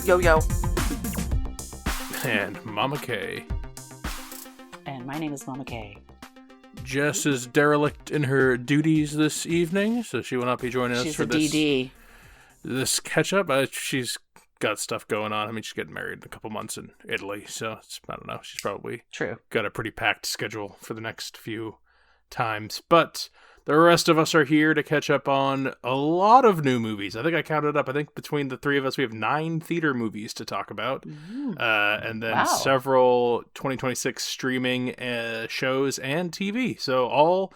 Yo, yo. And Mama K. And my name is Mama K. Jess is derelict in her duties this evening, so she will not be joining us for this catch-up. She's got stuff going on. I mean, she's getting married in a couple months in Italy, so I don't know. She's probably got a pretty packed schedule for the next few times. But the rest of us are here to catch up on a lot of new movies. I think I counted up. I think between the three of us, we have 9 theater movies to talk about. And then several 2026 streaming shows and TV. So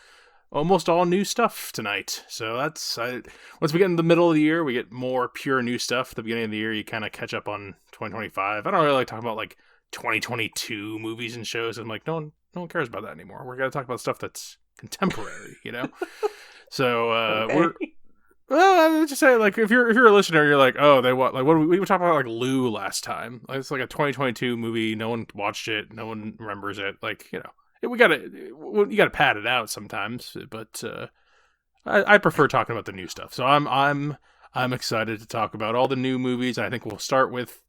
almost all new stuff tonight. So once we get in the middle of the year, we get more pure new stuff. At the beginning of the year, you kind of catch up on 2025. I don't really like talking about like 2022 movies and shows. I'm like, no one cares about that anymore. We're going to talk about stuff that's contemporary, you know? So, I would just say, like, if you're a listener, you're like, oh, we were talking about, like, Lou last time. Like, it's like a 2022 movie. No one watched it. No one remembers it. Like, you know, you gotta pad it out sometimes, but, I prefer talking about the new stuff. So I'm excited to talk about all the new movies. And I think we'll start with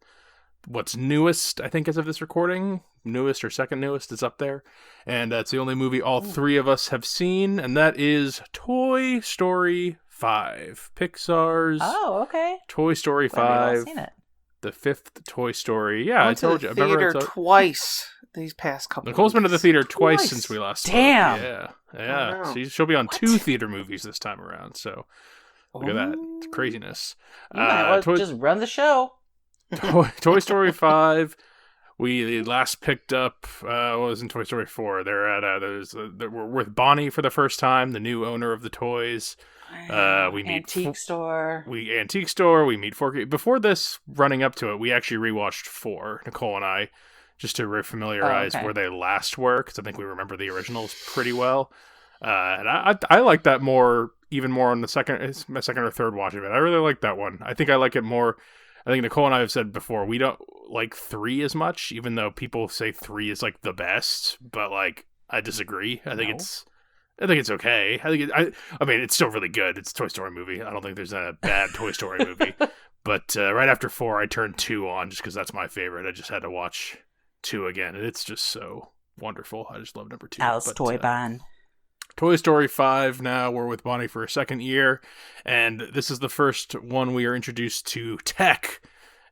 what's newest, I think, as of this recording. Newest or second newest is up there. And that's the only movie all three of us have seen, and that is Toy Story 5. Pixar's Toy Story 5. I've all seen it. The 5th Toy Story. Yeah, I told you. I theater twice these past couple Nicole's weeks. been to the theater twice since we last Damn. spoke. Yeah. So she'll be on 2 theater movies this time around. So look at that. It's craziness. You might well just run the show. Toy Story 5. We last picked up, was in Toy Story 4. They're at, we're with Bonnie for the first time, the new owner of the toys. We meet Antique Store. We meet Forky. Before this, running up to it, we actually rewatched 4, Nicole and I, just to refamiliarize where they last were, because I think we remember the originals pretty well. And I like that even more on it's my second or third watch of it. I really like that one. I think I like it more. I think Nicole and I have said before, we don't like 3 as much, even though people say 3 is like the best, but like I disagree. I think it's okay. I mean, it's still really good. It's a Toy Story movie. I don't think there's a bad Toy Story movie. But right after 4, I turned 2 on just because that's my favorite. I just had to watch 2 again, and it's just so wonderful. I just love number 2. Alice Toy Bond. Toy Story 5 now. We're with Bonnie for a second year, and this is the first one we are introduced to tech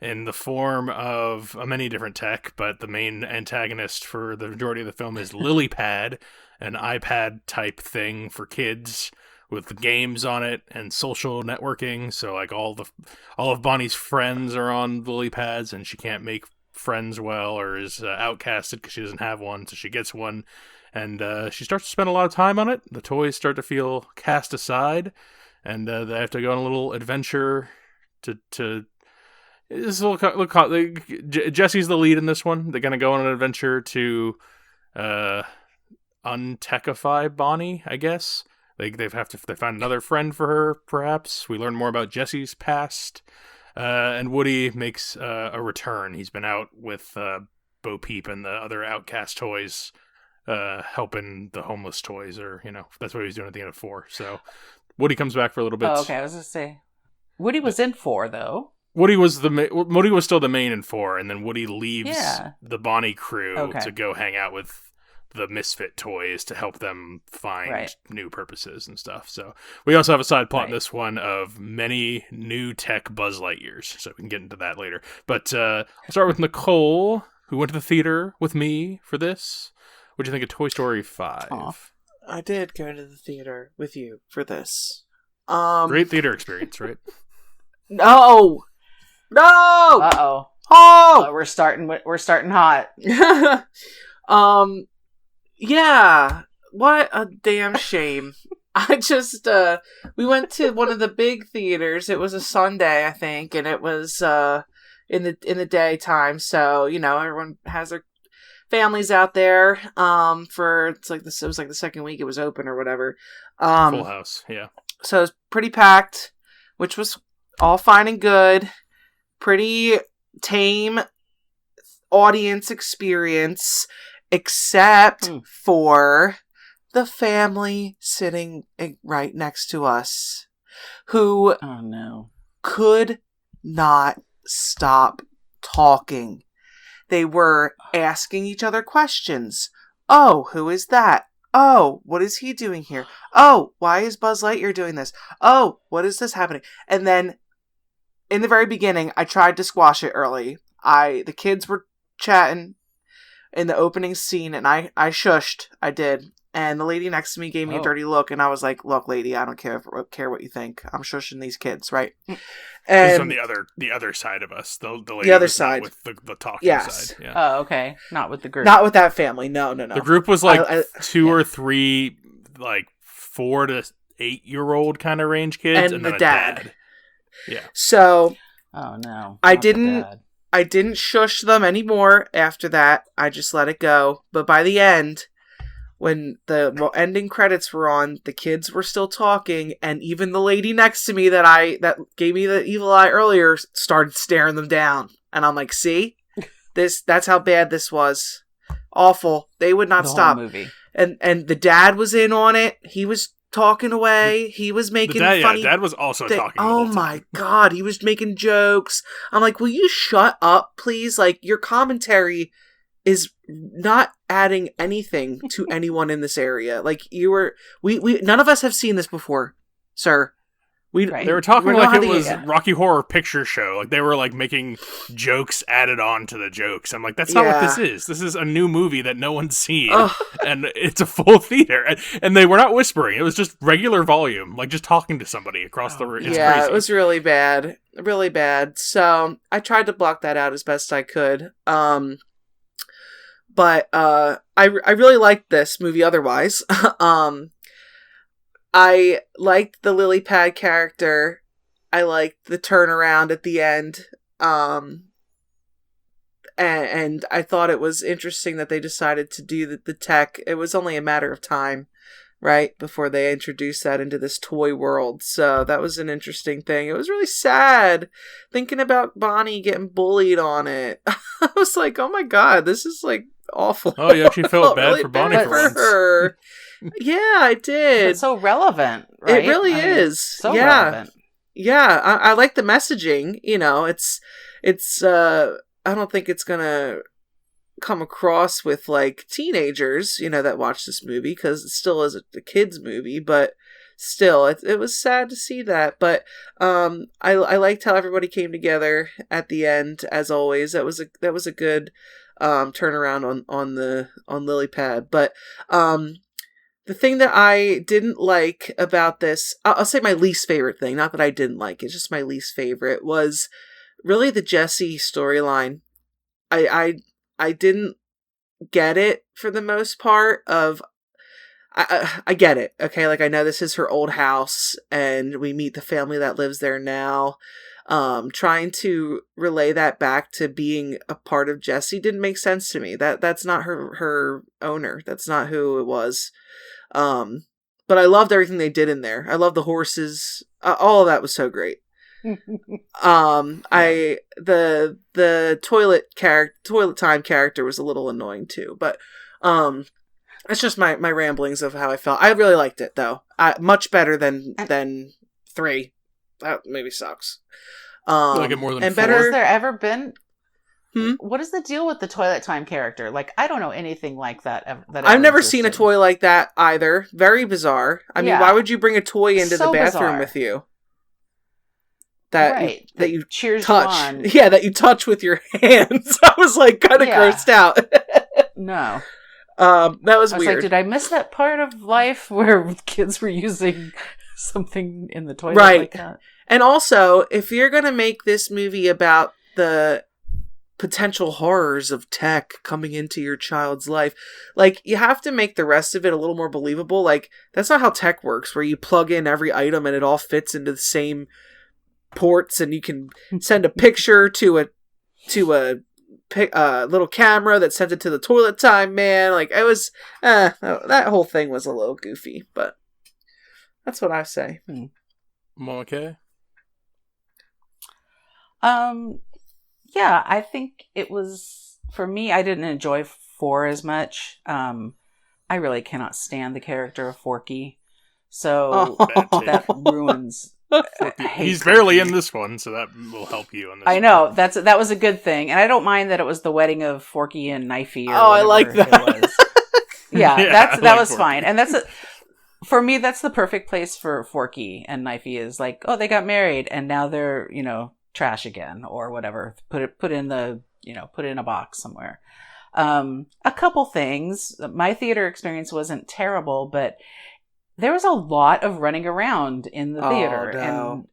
in the form of many different tech, but the main antagonist for the majority of the film is LilyPad, an iPad type thing for kids with games on it and social networking. So like all of Bonnie's friends are on LilyPads, and she can't make friends well, or is outcasted because she doesn't have one, so she gets one. And she starts to spend a lot of time on it. The toys start to feel cast aside, and they have to go on a little adventure to this Jesse's the lead in this one. They're going to go on an adventure to untechify Bonnie, I guess. They find another friend for her, perhaps. We learn more about Jesse's past. And Woody makes a return. He's been out with Bo Peep and the other outcast toys, helping the homeless toys, or, you know, that's what he was doing at the end of 4. So Woody comes back for a little bit. Oh, okay. I was going to say, Woody was in 4, though. Woody was still the main in 4, and then Woody leaves the Bonnie crew to go hang out with the Misfit toys to help them find new purposes and stuff. So we also have a side plot in this one of many new tech Buzz Lightyears, so we can get into that later. But I'll start with Nicole, who went to the theater with me for this. What do you think of Toy Story 5? Oh, I did go to the theater with you for this. Great theater experience, right? No! Uh-oh. Oh! We're starting hot. Yeah. What a damn shame. I just, we went to one of the big theaters. It was a Sunday, I think, and it was, in the daytime. So, you know, everyone has their families out there, it was like the second week it was open or whatever. Full house, yeah. So it was pretty packed, which was all fine and good. Pretty tame audience experience, except for the family sitting right next to us, who oh no could not stop talking. They were asking each other questions. Oh, who is that? Oh, what is he doing here? Oh, why is Buzz Lightyear doing this? Oh, what is this happening? And then in the very beginning, I tried to squash it early. The kids were chatting in the opening scene, and I shushed. I did. And the lady next to me gave me a dirty look, and I was like, "Look, lady, I don't care what you think. I'm shushing these kids, right?" And from the other side of us, the lady the other side with the talking side. Yeah. Oh, okay. Not with the group. Not with that family. No. The group was like two or three, like 4 to 8 year old kind of range kids, and then the dad. Yeah. So. Oh no. I didn't shush them anymore after that. I just let it go. But by the end, when the ending credits were on, the kids were still talking, and even the lady next to me that gave me the evil eye earlier started staring them down. And I'm like, see? That's how bad this was. Awful. They would not stop. Whole movie. And the dad was in on it. He was talking away. He was making funny. Yeah, Dad was also talking. Oh my God, he was making jokes. I'm like, will you shut up, please? Like, your commentary is not adding anything to anyone in this area. Like, we none of us have seen this before, sir. They were talking like it was Rocky Horror Picture Show. Like they were like making jokes added on to the jokes. I'm like, that's not what this is. This is a new movie that no one's seen, and it's a full theater. And they were not whispering; it was just regular volume, like just talking to somebody across the room. It's crazy. It was really bad, really bad. So I tried to block that out as best I could. But I really liked this movie. Otherwise, I liked the lily pad character. I liked the turnaround at the end. And I thought it was interesting that they decided to do the tech. It was only a matter of time, right, before they introduced that into this toy world. So that was an interesting thing. It was really sad thinking about Bonnie getting bullied on it. I was like, oh my God, this is like awful. Oh, you actually felt bad really for Bonnie for once. Yeah, I did. It's so relevant, right? It really is. So relevant. Yeah, I like the messaging. You know, it's. I don't think it's gonna come across with like teenagers, that watch this movie because it still is a kids movie. But still, it was sad to see that. But I liked how everybody came together at the end. As always, that was a good turnaround on Lilypad. But the thing that I didn't like about this, I'll say my least favorite thing, not that I didn't like, it's just my least favorite, was really the Jessie storyline. I didn't get it for the most part of, I get it, okay? Like, I know this is her old house, and we meet the family that lives there now. Trying to relay that back to being a part of Jessie didn't make sense to me. That's not her owner. That's not who it was. But I loved everything they did in there. I love the horses. All of that was so great. The toilet time character was a little annoying too, but it's just my ramblings of how I felt. I really liked it though. Much better than 3. That movie sucks. I like it more than 4. Better. Has there ever been? Hmm? What is the deal with the toilet time character? Like, I don't know anything like that. I've never seen a toy like that either. Very bizarre. I mean, why would you bring a toy into the bathroom with you? That you cheers touch. On. Yeah, that you touch with your hands. I was like kind of grossed out. No. That was weird. Like, did I miss that part of life where kids were using something in the toilet like that? And also, if you're going to make this movie about the potential horrors of tech coming into your child's life, like, you have to make the rest of it a little more believable. Like, that's not how tech works, where you plug in every item and it all fits into the same ports, and you can send a picture to a little camera that sent it to the toilet time man. Like, it was that whole thing was a little goofy, but that's what I say. Okay. Yeah, I think it was, for me, I didn't enjoy 4 as much. I really cannot stand the character of Forky. So that ruins He's barely in this one, so that will help you on this. I know that was a good thing, and I don't mind that it was the wedding of Forky and Knifey. I like that. It was. That was Forky. Fine, and for me, that's the perfect place for Forky and Knifey. Is like, oh, they got married, and now they're trash again or whatever. Put in a box somewhere. A couple things. My theater experience wasn't terrible, but there was a lot of running around in the theater. No.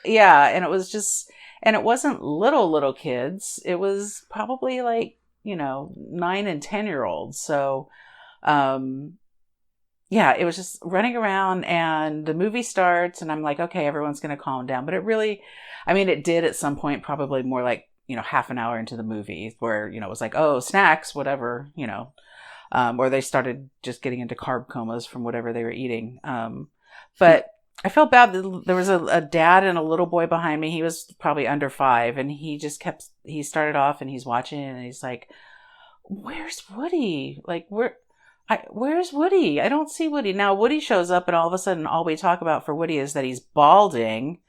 And it was just, and it wasn't little kids. It was probably 9 and 10-year-olds. So, it was just running around, and the movie starts and I'm like, okay, everyone's going to calm down. But it did at some point, probably more like, half an hour into the movie where, it was like, oh, snacks, whatever, or they started just getting into carb comas from whatever they were eating. But I felt bad. There was a dad and a little boy behind me. He was probably under 5, and he started off and he's watching and he's like, where's Woody? Like, where's Woody? I don't see Woody. Now Woody shows up, and all of a sudden all we talk about for Woody is that he's balding,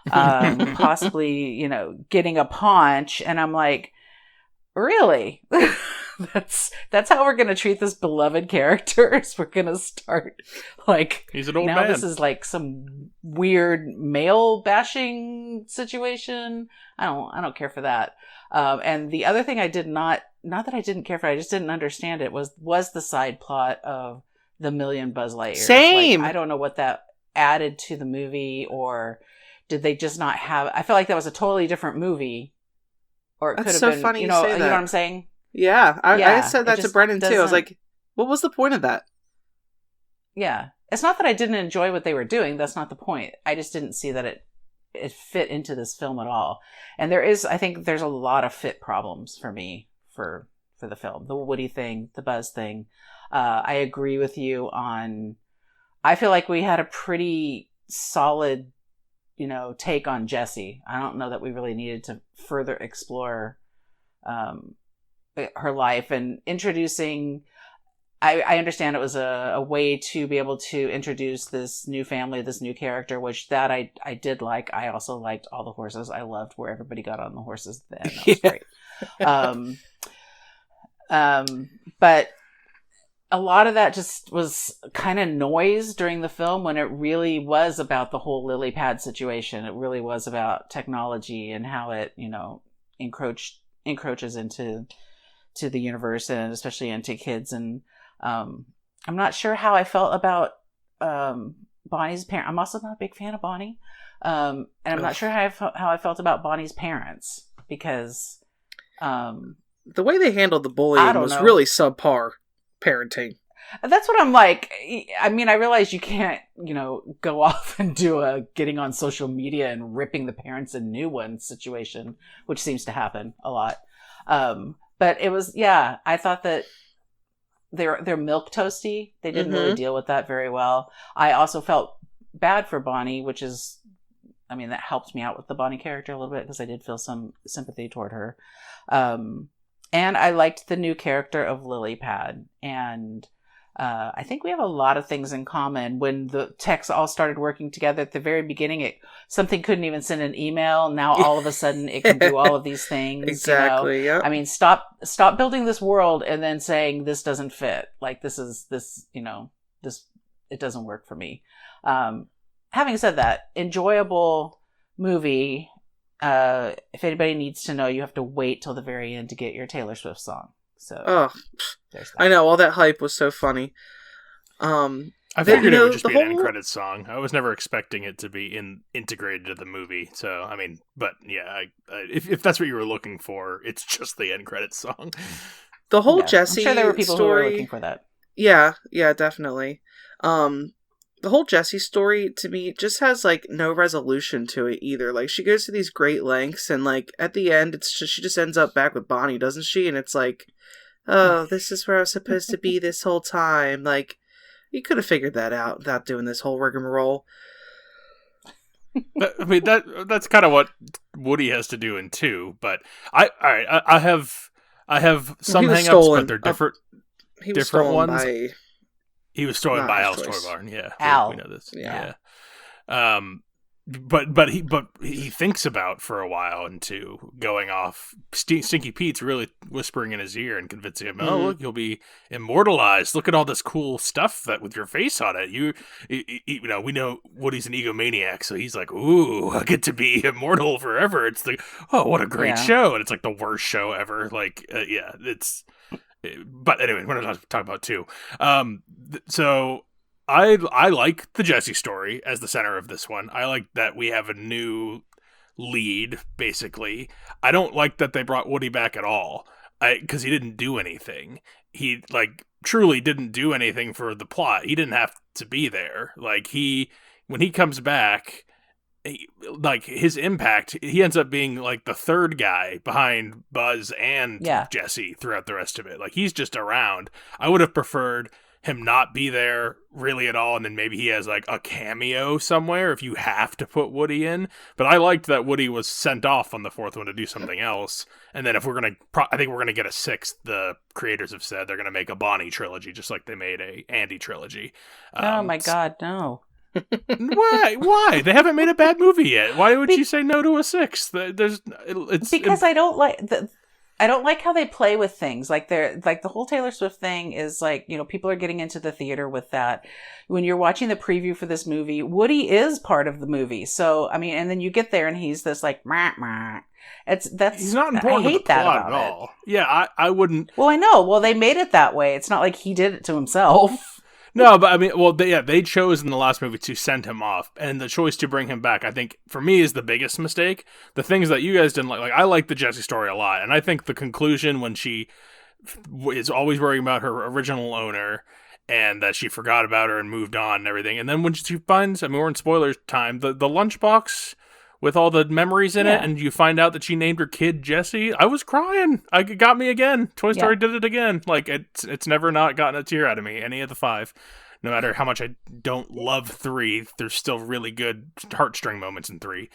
possibly, getting a paunch. And I'm like, really? That's how we're going to treat this beloved character. We're going to start he's an old now man. This is like some weird male bashing situation. I don't care for that. And the other thing I did not that I didn't care for, I just didn't understand it, was the side plot of the million Buzz Lightyears. Same. I don't know what that added to the movie, or did they just not have, I felt like that was a totally different movie. Or it could have been, funny you say know that. what I'm saying? Yeah, I said that to Brennan too. I was like, what was the point of that? Yeah. It's not that I didn't enjoy what they were doing. That's not the point. I just didn't see that it fit into this film at all. And I think there's a lot of fit problems for me for the film. The Woody thing, the Buzz thing. I agree with you on, I feel like we had a pretty solid, take on Jessie. I don't know that we really needed to further explore her life and introducing. I understand it was a way to be able to introduce this new family, this new character, which that I did like. I also liked all the horses. I loved where everybody got on the horses then. That was great. But a lot of that just was kind of noise during the film, when it really was about the whole lily pad situation. It really was about technology and how it, encroaches into the universe, and especially into kids. And I'm not sure how I felt about Bonnie's parent. I'm also not a big fan of Bonnie, and I'm not sure how I felt about Bonnie's parents, because the way they handled the bullying was really subpar parenting. That's what I'm like. I mean, I realize you can't, go off and do a getting on social media and ripping the parents a new one situation, which seems to happen a lot. But it was, I thought that they're milquetoasty. They didn't really deal with that very well. I also felt bad for Bonnie, which is, that helped me out with the Bonnie character a little bit, because I did feel some sympathy toward her. And I liked the new character of Lilypad. And I think we have a lot of things in common. When the techs all started working together at the very beginning, something couldn't even send an email. Now all of a sudden it can do all of these things. Exactly. Yeah. Stop building this world and then saying this doesn't fit. Like this, it doesn't work for me. Having said that, enjoyable movie. If anybody needs to know, you have to wait till the very end to get your Taylor Swift song. So, I know, all that hype was so funny. I figured it would just be an end credits song. I was never expecting it to be integrated to the movie. So, but yeah, if that's what you were looking for, it's just the end credits song. The whole Jessie I'm sure there were people story, who were looking for that. Yeah, definitely. The whole Jessie story, to me, just has, no resolution to it either. She goes to these great lengths, and, at the end, she just ends up back with Bonnie, doesn't she? And it's like, oh, this is where I was supposed to be this whole time. You could have figured that out without doing this whole rigmarole. That's kind of what Woody has to do in 2, but I have some hang-ups, but they're different. He was stolen ones. He was stolen by Al's Toy Barn. Yeah, Al. we know this. Yeah. but he thinks about for a while into going off. Stinky Pete's really whispering in his ear and convincing him, "Oh, look, you'll be immortalized. Look at all this cool stuff that with your face on it. You know, we know Woody's an egomaniac, so he's like, ooh, I get to be immortal forever. It's like, oh, what a great show, and it's like the worst show ever. Like, it's. But anyway, we're not talking about two. So." I like the Jesse story as the center of this one. I like that we have a new lead, basically. I don't like that they brought Woody back at all, because he didn't do anything. He, like, truly didn't do anything for the plot. He didn't have to be there. Like, when he comes back, like, his impact, he ends up being, like, the third guy behind Buzz and Jesse throughout the rest of it. Like, he's just around. I would have preferred him not be there really at all, and then maybe he has like a cameo somewhere if you have to put Woody in. But I liked that Woody was sent off on the fourth one to do something else. And then if we're gonna, I think we're gonna get a sixth. The creators have said they're gonna make a Bonnie trilogy, just like they made a Andy trilogy. Oh my God, no! Why? Why? They haven't made a bad movie yet. Why would you say no to a sixth? Because I don't like I don't like how they play with things. Like the whole Taylor Swift thing is like, you know, people are getting into the theater with that. When you're watching the preview for this movie, Woody is part of the movie. So, I mean, and then you get there and he's this like, meh. He's not important. I hate that about at all. Yeah, I wouldn't. Well, I know. Well, they made it that way. It's not like he did it to himself. No, but I mean, well, they chose in the last movie to send him off, and the choice to bring him back, I think, for me, is the biggest mistake. The things that you guys didn't like I like the Jessie story a lot, and I think the conclusion when she is always worrying about her original owner, and that she forgot about her and moved on and everything, and then when she finds, I mean, we're in spoilers time, the lunchbox with all the memories in it, and you find out that she named her kid Jesse, I was crying. It got me again. Toy Story did it again. Like, it's never not gotten a tear out of me, any of the five. No matter how much I don't love 3, there's still really good heartstring moments in 3.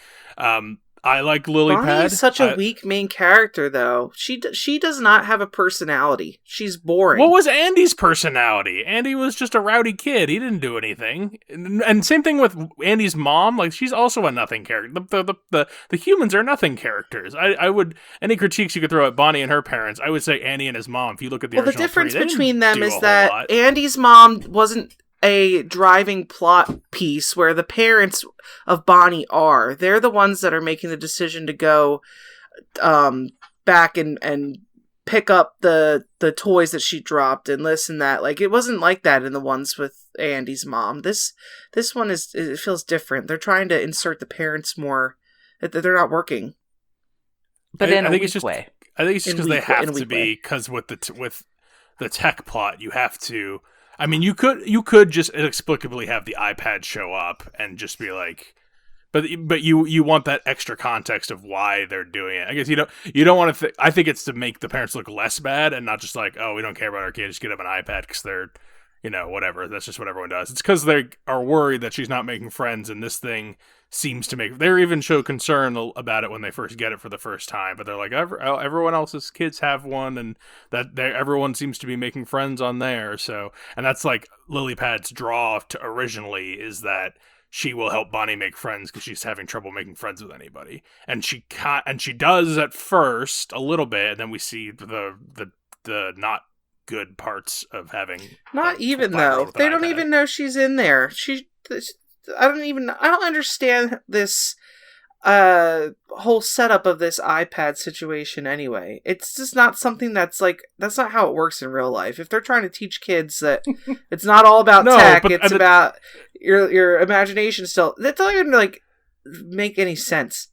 I like Lily Pad. Bonnie is such a weak main character, though. She does not have a personality. She's boring. What was Andy's personality? Andy was just a rowdy kid. He didn't do anything. And same thing with Andy's mom. Like, she's also a nothing character. The humans are nothing characters. I would, any critiques you could throw at Bonnie and her parents, I would say Andy and his mom. If you look at the original the difference 3, between them is that Andy's mom wasn't a driving plot piece where the parents of Bonnie are. They're the ones that are making the decision to go back and pick up the toys that she dropped and this and that. Like, it wasn't like that in the ones with Andy's mom. This one it feels different. They're trying to insert the parents more. That they're not working. But in a weak way. I think it's just because they have to be, because with the tech plot, you have to. I mean, you could just inexplicably have the iPad show up and just be like, but you want that extra context of why they're doing it. I guess you don't want to. I think it's to make the parents look less bad and not just like, oh, we don't care about our kid, just get them an iPad because they're, whatever. That's just what everyone does. It's because they are worried that she's not making friends, and this thing seems to make. They even show concern about it when they first get it for the first time, but they're like, everyone else's kids have one, and that everyone seems to be making friends on there. So, and that's like Lily Pad's draw to originally is that she will help Bonnie make friends because she's having trouble making friends with anybody, and she does at first a little bit, and then we see the not good parts of having. Not even though they don't even know she's in there. I don't understand this whole setup of this iPad situation anyway. It's just not something that's not how it works in real life. If they're trying to teach kids that it's not all about tech, it's about your imagination still, that doesn't even make any sense.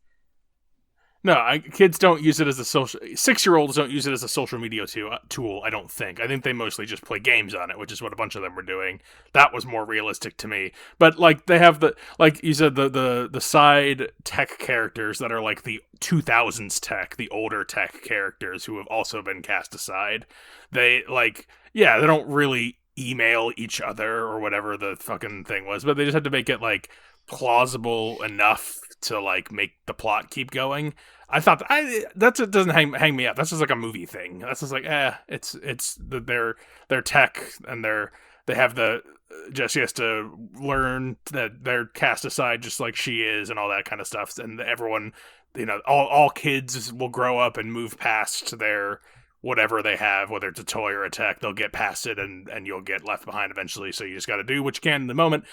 No, kids don't use it as a social. 6-year-olds don't use it as a social media tool. I don't think. I think they mostly just play games on it, which is what a bunch of them were doing. That was more realistic to me. But they have like you said, the side tech characters that are like the 2000s tech, the older tech characters who have also been cast aside. They they don't really email each other or whatever the fucking thing was, but they just had to make it plausible enough to make the plot keep going. I thought it doesn't hang me up. That's just a movie thing. That's just their tech and their they have Jessie has to learn that they're cast aside just like she is and all that kind of stuff. And everyone, all kids will grow up and move past their whatever they have, whether it's a toy or a tech, they'll get past it and you'll get left behind eventually. So you just got to do what you can in the moment,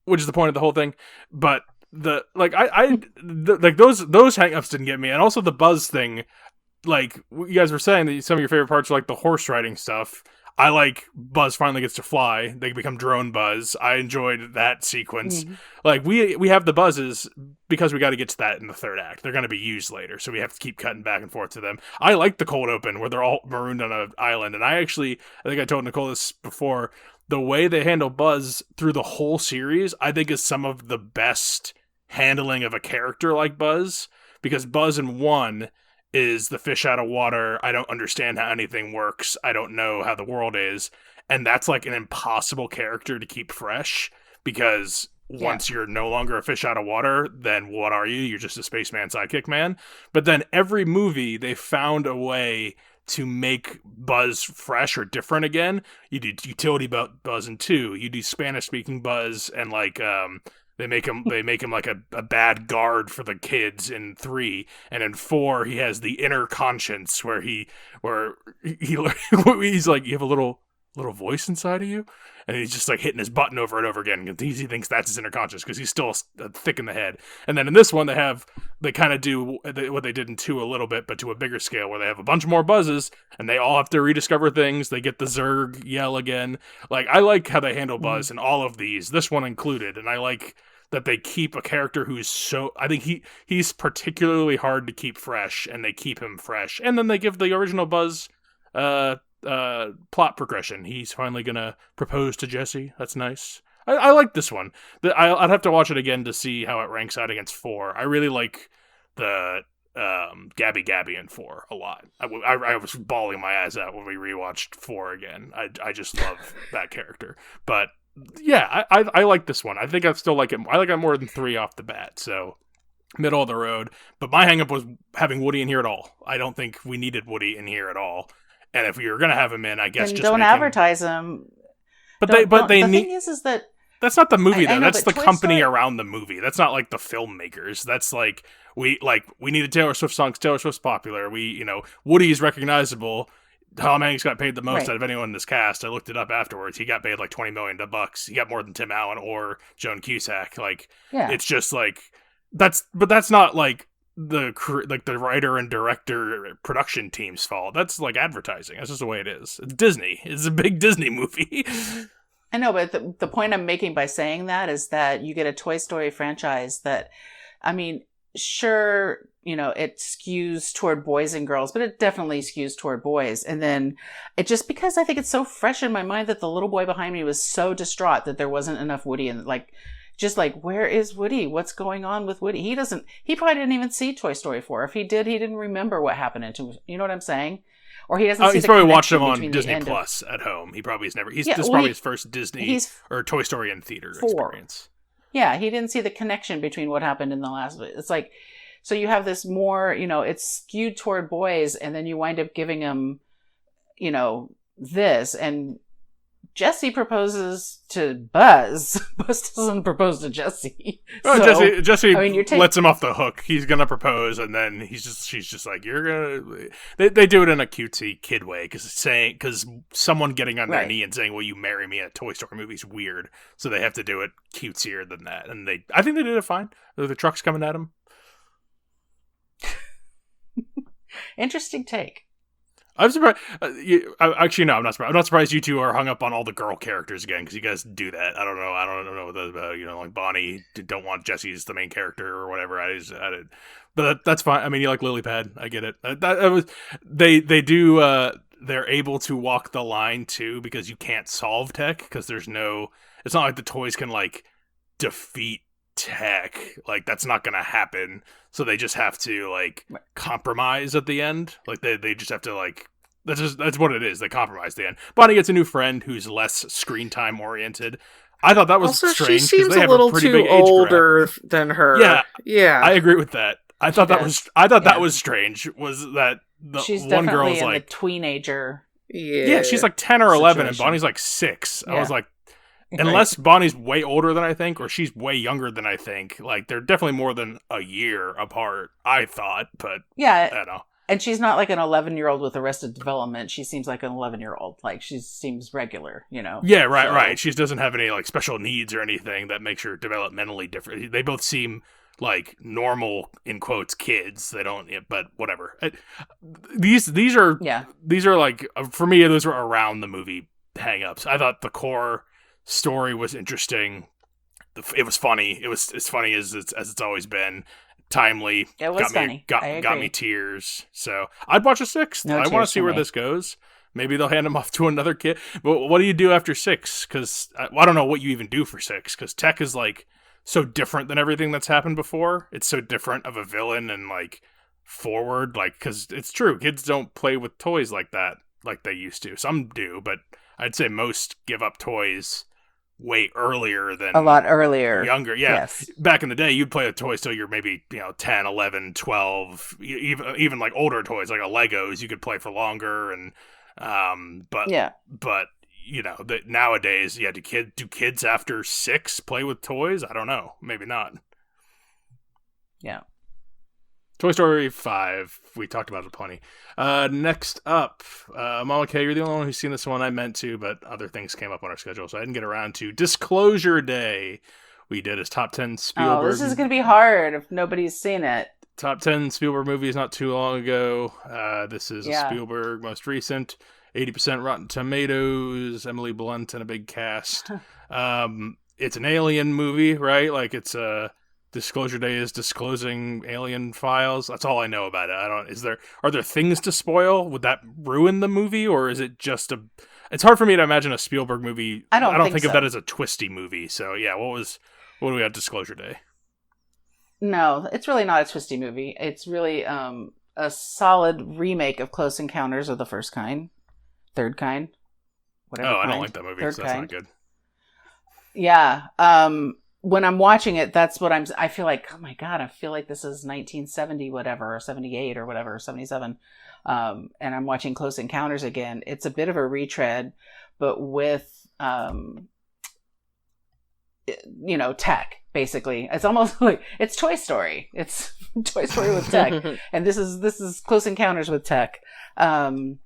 which is the point of the whole thing. But those hangups didn't get me. And also the Buzz thing, like you guys were saying that some of your favorite parts are like the horse riding stuff. I like Buzz finally gets to fly. They become drone Buzz. I enjoyed that sequence. Mm-hmm. Like we have the Buzzes because we got to get to that in the third act. They're going to be used later, so we have to keep cutting back and forth to them. I like the cold open where they're all marooned on an island, and I think I told Nicole this before. The way they handle Buzz through the whole series, I think, is some of the best handling of a character like Buzz, because Buzz in 1 is the fish out of water. I don't understand how anything works. I don't know how the world is. And that's like an impossible character to keep fresh, because once you're no longer a fish out of water, then what are you? You're just a spaceman sidekick man. But then every movie, they found a way to make Buzz fresh or different again. You do utility Buzz in 2. You do Spanish-speaking Buzz, and like They make him like a bad guard for the kids in 3, and in 4 he has the inner conscience where he's like, you have a little voice inside of you, and he's just like hitting his button over and over again because he thinks that's his inner conscience because he's still thick in the head. And then in this one they kind of do what they did in 2 a little bit, but to a bigger scale, where they have a bunch more Buzzes and they all have to rediscover things. They get the Zurg yell again. Like, I like how they handle Buzz in all of these, this one included, and I like that they keep a character who's I think he's particularly hard to keep fresh, and they keep him fresh. And then they give the original Buzz plot progression. He's finally gonna propose to Jessie. That's nice. I like this one. I'd have to watch it again to see how it ranks out against 4. I really like the Gabby in 4 a lot. I was bawling my eyes out when we rewatched 4 again. I just love that character. But yeah, I like this one. I think I still like it. I like it more than 3 off the bat. So middle of the road. But my hang up was having Woody in here at all. I don't think we needed Woody in here at all. And if we were gonna have him in, I guess then just don't advertise him. But they the need. Thing is that that's not the movie though. That's the Toy company Story around the movie. That's not like the filmmakers. That's like we needed Taylor Swift songs. Taylor Swift's popular. Woody's recognizable. Tom Hanks got paid the most out of anyone in this cast. I looked it up afterwards. He got paid like $20 million. He got more than Tim Allen or Joan Cusack. Like, it's just like that's not like the writer and director production team's fault. That's like advertising. That's just the way it is. It's Disney. It's a big Disney movie. I know, but the point I'm making by saying that is that you get a Toy Story franchise that, I mean, sure, it skews toward boys and girls, but it definitely skews toward boys. And then it just, because I think it's so fresh in my mind that the little boy behind me was so distraught that there wasn't enough Woody, and just like, where is Woody? What's going on with Woody? He probably didn't even see Toy Story 4. If he did, he didn't remember what happened to him. You know what I'm saying? Or he doesn't see he's the probably watched him on between Disney Plus at home. He probably has never. This is probably his first Disney or Toy Story in theater 4 experience. Yeah, he didn't see the connection between what happened in the last. It's like, so you have this more, it's skewed toward boys, and then you wind up giving him, this, and Jessie proposes to Buzz. Buzz doesn't propose to Jessie. So, Jessie lets him off the hook. He's gonna propose, and then she's just like, you're gonna. They do it in a cutesy kid way, because someone getting on their knee and saying, "Will you marry me?" in a Toy Story movie is weird. So they have to do it cutesier than that, and I think they did it fine. The truck's coming at him. Interesting take. I'm surprised. Actually, no, I'm not surprised. I'm not surprised you two are hung up on all the girl characters again, because you guys do that. I don't know what that's about. Like Bonnie don't want Jessie as the main character or whatever. But that's fine. I mean, you like Lily Pad. I get it. They do. They're able to walk the line too, because you can't solve tech, because there's no. It's not like the toys can like defeat tech. Like, that's not gonna happen. So they just have to like compromise at the end. Like they just have to like that's what it is. They compromise at the end. Bonnie gets a new friend who's less screen time oriented. I thought that was also, strange. She seems they a little too older than her. Yeah. I agree with that. I thought that was strange. Was that she's one girl's in like the teenager. Yeah, she's like 10 or 11, and Bonnie's like 6. I was like, unless Bonnie's way older than I think, or she's way younger than I think. Like, they're definitely more than a year apart, I thought, but yeah. I don't know. And she's not like an 11-year-old with Arrested Development. She seems like an 11-year-old. Like, she seems regular, you know? Yeah, right. She doesn't have any, like, special needs or anything that makes her developmentally different. They both seem like normal, in quotes, kids. They don't, but whatever. These are like, for me, those were around the movie hang-ups. I thought the core story was interesting. It was funny. It was as funny as it's always been. Timely. It was funny. Got me tears. So I'd watch a sixth. I want to see where this goes. Maybe they'll hand him off to another kid. But what do you do after 6? Because I don't know what you even do for 6. Because Tech is like so different than everything that's happened before. It's so different of a villain and like forward. Like, because it's true, kids don't play with toys like that like they used to. Some do, but I'd say most give up toys way earlier than a lot earlier, younger. Yeah. Yes. Back in the day, you'd play with toys till you're maybe 10, 11, 12, even like older toys like a Legos you could play for longer. And but nowadays, do kids after 6 play with toys? I don't know, maybe not. Yeah. Toy Story 5, we talked about it plenty. Next up, Monica, you're the only one who's seen this one. I meant to, but other things came up on our schedule, so I didn't get around to Disclosure Day. We did his top 10 Spielberg. Oh, this is going to be hard if nobody's seen it. Top 10 Spielberg movies not too long ago. This is a Spielberg most recent. 80% Rotten Tomatoes, Emily Blunt, and a big cast. It's an alien movie, right? Like, it's a... Disclosure Day is disclosing alien files. That's all I know about it. Are there things to spoil? Would that ruin the movie, or is it just a? It's hard for me to imagine a Spielberg movie. I don't think of that as a twisty movie. So yeah, what do we have Disclosure Day? No, it's really not a twisty movie. It's really a solid remake of Close Encounters of the First Kind, Third Kind, whatever. Oh, I don't like that movie. So that's not good. Yeah. When I'm watching it, that's what I feel like, oh my God, I feel like this is 1970, whatever, or 78 or whatever, 77. And I'm watching Close Encounters again. It's a bit of a retread, but with, tech, basically. It's almost like, it's Toy Story. It's Toy Story with tech. And this is Close Encounters with tech. The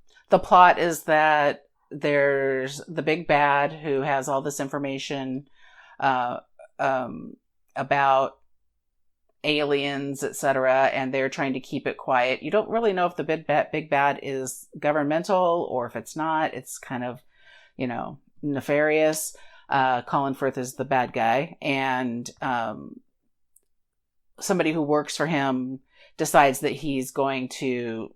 plot is that there's the big bad who has all this information, about aliens, etc., and they're trying to keep it quiet. You don't really know if the big bad is governmental or if it's not. It's kind of, nefarious. Colin Firth is the bad guy, and somebody who works for him decides that he's going to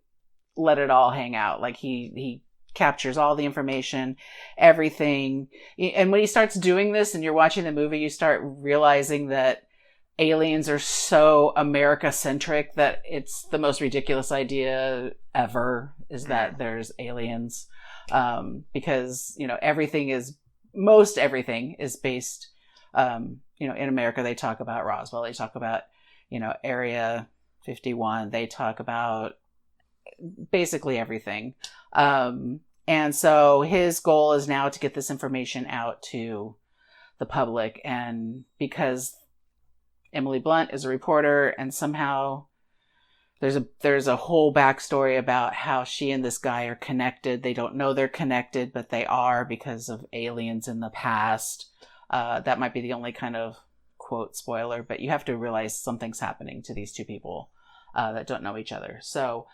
let it all hang out. Like he captures all the information, everything. And when he starts doing this and you're watching the movie, you start realizing that aliens are so America-centric that it's the most ridiculous idea ever, is that there's aliens. Because, most everything is based, in America. They talk about Roswell. They talk about, Area 51. They talk about basically everything. And so his goal is now to get this information out to the public. And because Emily Blunt is a reporter, and somehow there's a whole backstory about how she and this guy are connected. They don't know they're connected, but they are because of aliens in the past. That might be the only kind of quote spoiler, but you have to realize something's happening to these two people that don't know each other. So,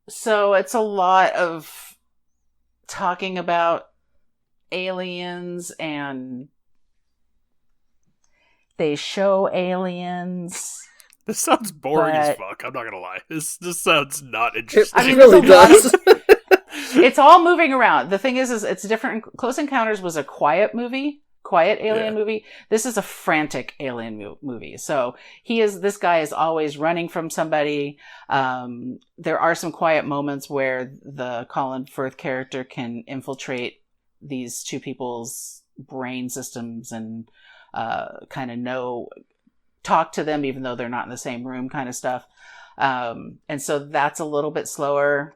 so it's a lot of talking about aliens, and they show aliens. This sounds boring as fuck. I'm not gonna lie. This sounds not interesting. It really does. It's all moving around. The thing is it's different. Close Encounters was a quiet alien movie. This is a frantic alien movie. So this guy is always running from somebody. There are some quiet moments where the Colin Firth character can infiltrate these two people's brain systems and kind of talk to them even though they're not in the same room, kind of stuff. And so that's a little bit slower,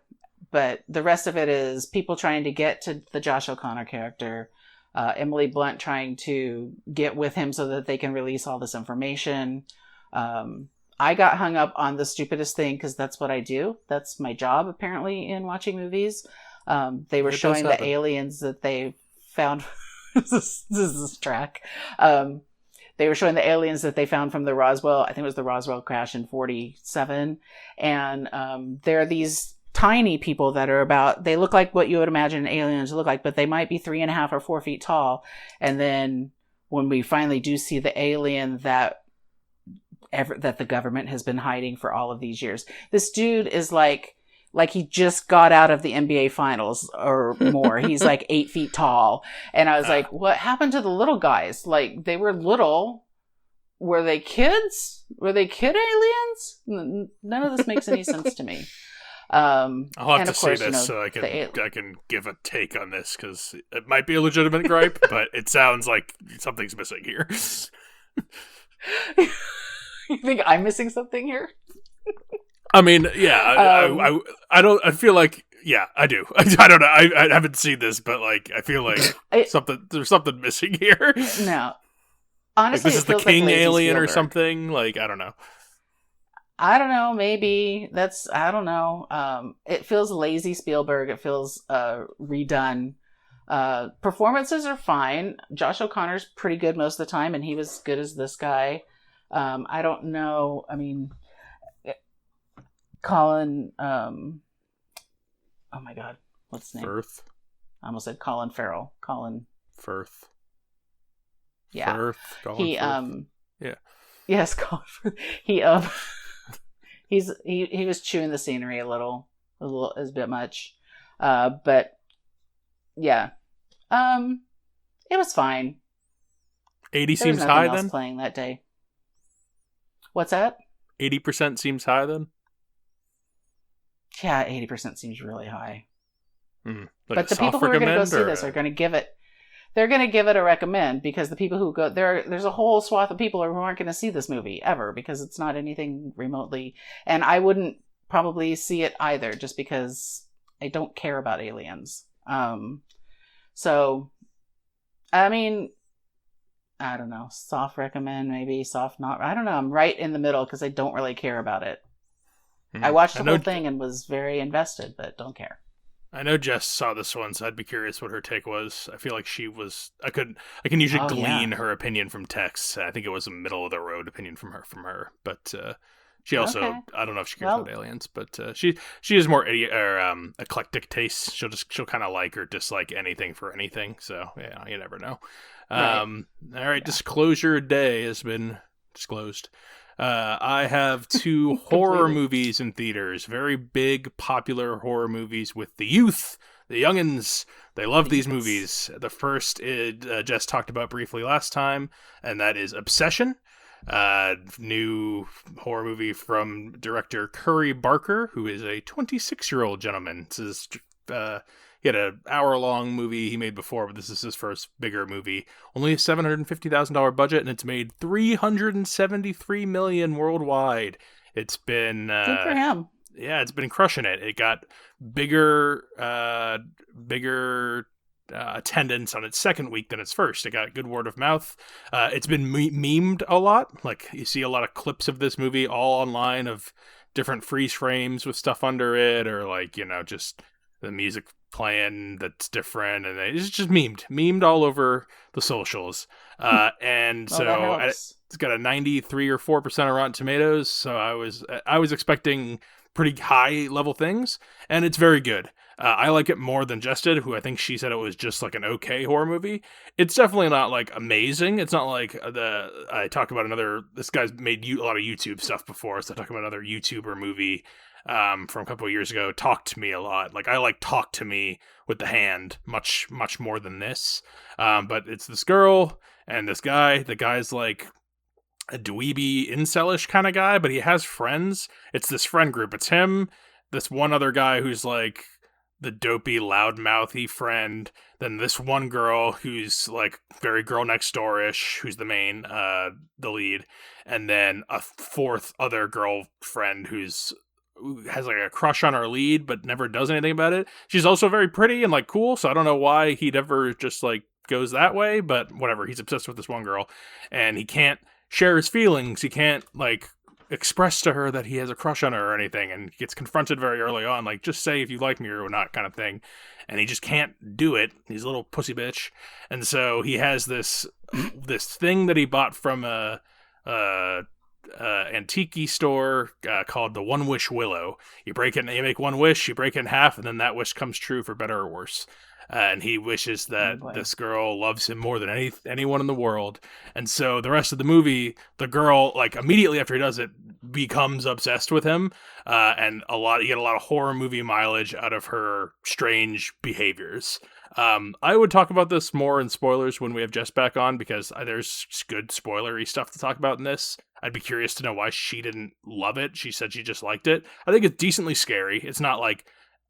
But the rest of it is people trying to get to the Josh O'Connor character, Emily Blunt trying to get with him so that they can release all this information. I got hung up on the stupidest thing because that's what I do. That's my job, apparently, in watching movies. They were showing the aliens that they found. This is track. They were showing the aliens that they found from the Roswell. I think it was the Roswell crash in 1947. And there are these tiny people that are they look like what you would imagine aliens look like, but they might be 3.5 or 4 feet tall. And then when we finally do see the alien that the government has been hiding for all of these years, this dude is like he just got out of the NBA finals or more. He's like 8 feet tall. And I was like, what happened to the little guys? Like, they were little. Were they kids? Were they kid aliens? None of this makes any sense to me. I'll have to see this so I can give a take on this, because it might be a legitimate gripe, but it sounds like something's missing here. You think I'm missing something here? I mean, yeah, I don't. I feel like, yeah, I do. I don't know. I haven't seen this, but like, I feel like there's something missing here. No, honestly, like, this is the king alien Spielberg. Or something. Like, I don't know. Maybe I don't know. It feels lazy Spielberg. It feels redone. Performances are fine. Josh O'Connor's pretty good most of the time, and he was good as this guy. I don't know. I mean, Colin, oh my God, what's his name? Firth. I almost said Colin Farrell. Colin Firth. Yeah. Firth. Colin Firth. Yeah. Yes, Colin Firth. He was chewing the scenery a bit much. But yeah. It was fine. 80 seems high then? Playing that day. What's that? 80% seems high then? Yeah, 80% seems really high. Like, but the people who are going to go see this are going to give it. They're going to give it a recommend, because the people who go there's a whole swath of people who aren't going to see this movie ever, because it's not anything remotely. And I wouldn't probably see it either, just because I don't care about aliens. So, I mean, I don't know. Soft recommend, maybe. Soft not. I don't know. I'm right in the middle because I don't really care about it. I watched the whole thing and was very invested, but don't care. I know Jess saw this one, so I'd be curious what her take was. I feel like she was. I can usually glean her opinion from texts. I think it was a middle of the road opinion from her. But she also, I don't know if she cares about aliens, but she has more eclectic tastes. She'll kind of like or dislike anything for anything. So yeah, you never know. All right, Disclosure Day has been disclosed. I have 2 horror movies in theaters. Very big, popular horror movies with the youth, the youngins. They love these movies. The first Jess talked about briefly last time, and that is Obsession. New horror movie from director Curry Barker, who is a 26-year-old gentleman. This is he had an hour-long movie he made before, but this is his first bigger movie. Only a $750,000 budget, and it's made $373 million worldwide. It's been good for him. Yeah, it's been crushing it. It got bigger attendance on its second week than its first. It got good word of mouth. It's been memed a lot. Like, you see a lot of clips of this movie all online of different freeze frames with stuff under it, or like, just the music playing that's different, and it's just memed all over the socials. And so it's got a 93 or 4% of Rotten Tomatoes. So I was expecting pretty high level things, and it's very good. I like it more than Jess did, who I think she said it was just like an okay horror movie. It's definitely not like amazing. It's not like I talk about this guy's made a lot of YouTube stuff before, so I talk about another YouTuber movie from a couple of years ago, Talk to Me, a lot. Like, I like Talk to Me with the hand much more than this. But it's this girl and this guy. The guy's like a dweeby incelish kind of guy, but he has friends. It's this friend group. It's him, this one other guy who's like the dopey, loudmouthy friend, then this one girl who's like very girl next door-ish, who's the main, the lead, and then a fourth other girlfriend who's has like a crush on our lead, but never does anything about it. She's also very pretty and like cool, so I don't know why he'd ever just like goes that way, but whatever. He's obsessed with this one girl, and he can't share his feelings. He can't like express to her that he has a crush on her or anything, and gets confronted very early on, like, just say if you like me or not kind of thing, and he just can't do it. He's a little pussy bitch, and so he has this thing that he bought from a antique store called the One Wish Willow. You break it, and you make one wish, you break it in half, and then that wish comes true for better or worse. And he wishes that this girl loves him more than anyone in the world. And so the rest of the movie, the girl, like, immediately after he does it, becomes obsessed with him. And you get a lot of horror movie mileage out of her strange behaviors. I would talk about this more in spoilers when we have Jess back on, because there's good spoilery stuff to talk about in this. I'd be curious to know why she didn't love it. She said she just liked it. I think it's decently scary. It's not like,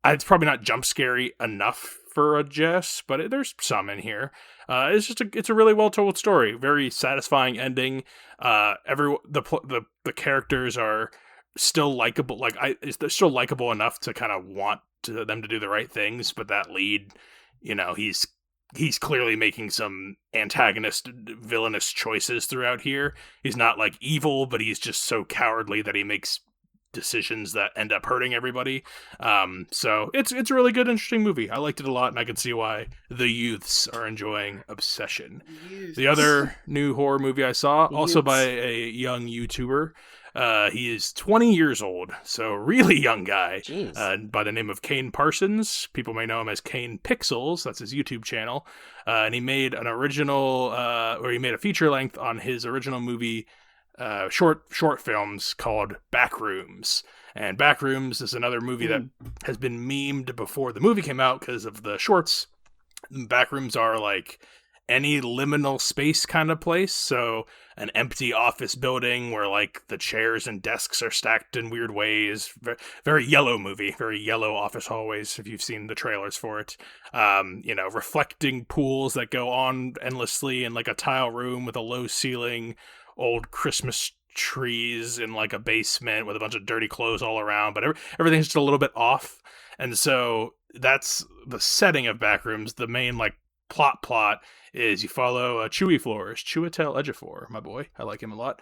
it's probably not jump scary enough for a Jess, but there's some in here. It's a really well told story. Very satisfying ending. The characters are still likable. They're still likable enough to kind of want them to do the right things. But that lead, he's clearly making some antagonist, villainous choices throughout here. He's not like evil, but he's just so cowardly that he makes decisions that end up hurting everybody. So it's a really good, interesting movie. I liked it a lot, and I can see why the youths are enjoying Obsession. The other new horror movie I saw, also by a young YouTuber. He is 20 years old, so really young guy, by the name of Kane Parsons. People may know him as Kane Pixels. That's his YouTube channel. And he made he made a feature length on his original movie, short films called Backrooms. And Backrooms is another movie that has been memed before the movie came out because of the shorts. Backrooms are like any liminal space kind of place. So an empty office building where like the chairs and desks are stacked in weird ways. Very yellow movie, very yellow office hallways, if you've seen the trailers for it. Reflecting pools that go on endlessly in like a tile room with a low ceiling, old Christmas trees in like a basement with a bunch of dirty clothes all around, but everything's just a little bit off. And so that's the setting of Backrooms. The main like plot is you follow Chewy Floors, Chiwetel Ejiofor, my boy. I like him a lot.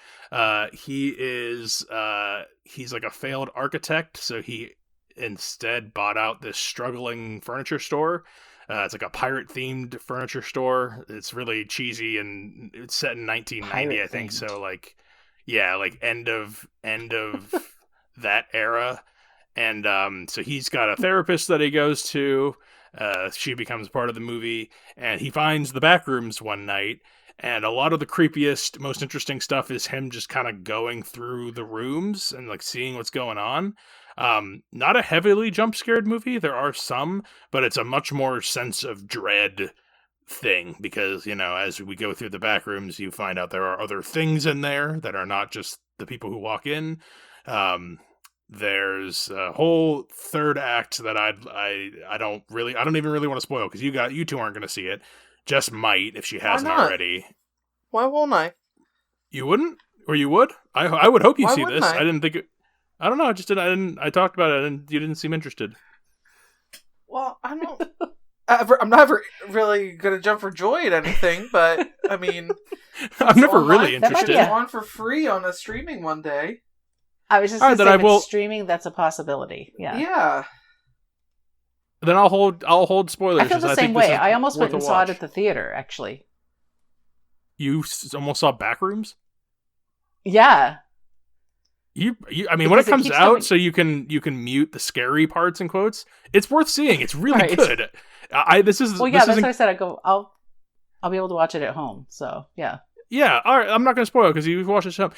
He's like a failed architect, so he instead bought out this struggling furniture store. It's like a pirate-themed furniture store. It's really cheesy, and it's set in 1990, I think. So, like, yeah, like end of that era. And so he's got a therapist that he goes to. She becomes part of the movie, and he finds the Backrooms one night. And a lot of the creepiest, most interesting stuff is him just kind of going through the rooms and like seeing what's going on. Not a heavily jump-scared movie. There are some, but it's a much more sense of dread thing because, as we go through the Backrooms, you find out there are other things in there that are not just the people who walk in. There's a whole third act that I don't even really want to spoil because you two aren't going to see it. Jess might if she hasn't already. Why won't I? You wouldn't, or you would? I would hope you see this. I didn't think it. I don't know. I just didn't. I talked about it, and you didn't seem interested. Well, I don't. I'm never really gonna jump for joy at anything, but I mean, I'm never really interested. That might be on for free on a streaming one day. I was just going to say, if it's streaming, that's a possibility. Yeah. Yeah. Then I'll hold spoilers. I feel the same way. I almost went and saw it at the theater, actually. You almost saw Backrooms? Yeah. I mean, when it comes out, so you can mute the scary parts in quotes. It's worth seeing. It's really good. That's what I said. I'll be able to watch it at home. So yeah. Yeah, all right. I'm not going to spoil because you've watched this show.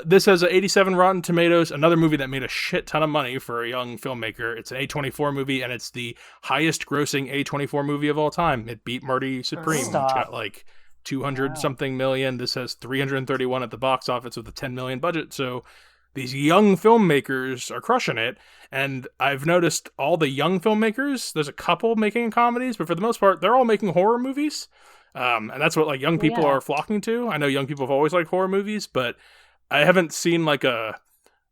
This has an 87 Rotten Tomatoes, another movie that made a shit ton of money for a young filmmaker. It's an A24 movie, and it's the highest grossing A24 movie of all time. It beat Marty Supreme, which got like 200-something million. This has 331 at the box office with a 10 million budget. So these young filmmakers are crushing it. And I've noticed all the young filmmakers, there's a couple making comedies, but for the most part, they're all making horror movies. And that's what like young people are flocking to. I know young people have always liked horror movies, but I haven't seen like a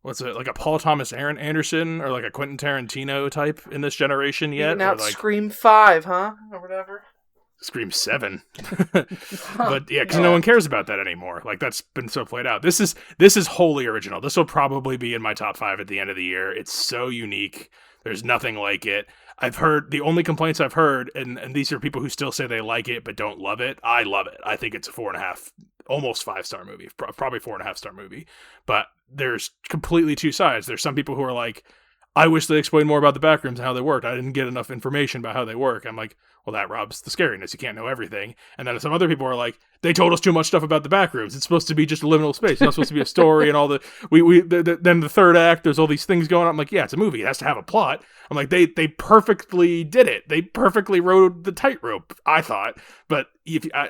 what's it, like a Paul Thomas Anderson or like a Quentin Tarantino type in this generation yet? Even out like, Scream 5, huh? Or whatever. Scream 7. But yeah, because no one cares about that anymore. Like, that's been so played out. This is wholly original. This will probably be in my top 5 at the end of the year. It's so unique. There's nothing like it. I've heard, the only complaints I've heard, and these are people who still say they like it but don't love it. I love it. I think it's a 4.5, almost 5-star movie. Probably 4.5-star movie. But there's completely two sides. There's some people who are like, I wish they explained more about the Backrooms and how they worked. I didn't get enough information about how they work. I'm like, well, that robs the scariness. You can't know everything. And then some other people are like, they told us too much stuff about the Backrooms. It's supposed to be just a liminal space. It's not supposed to be a story and all the... Then the third act, there's all these things going on. I'm like, yeah, it's a movie. It has to have a plot. I'm like, they perfectly did it. They perfectly rode the tightrope, I thought. But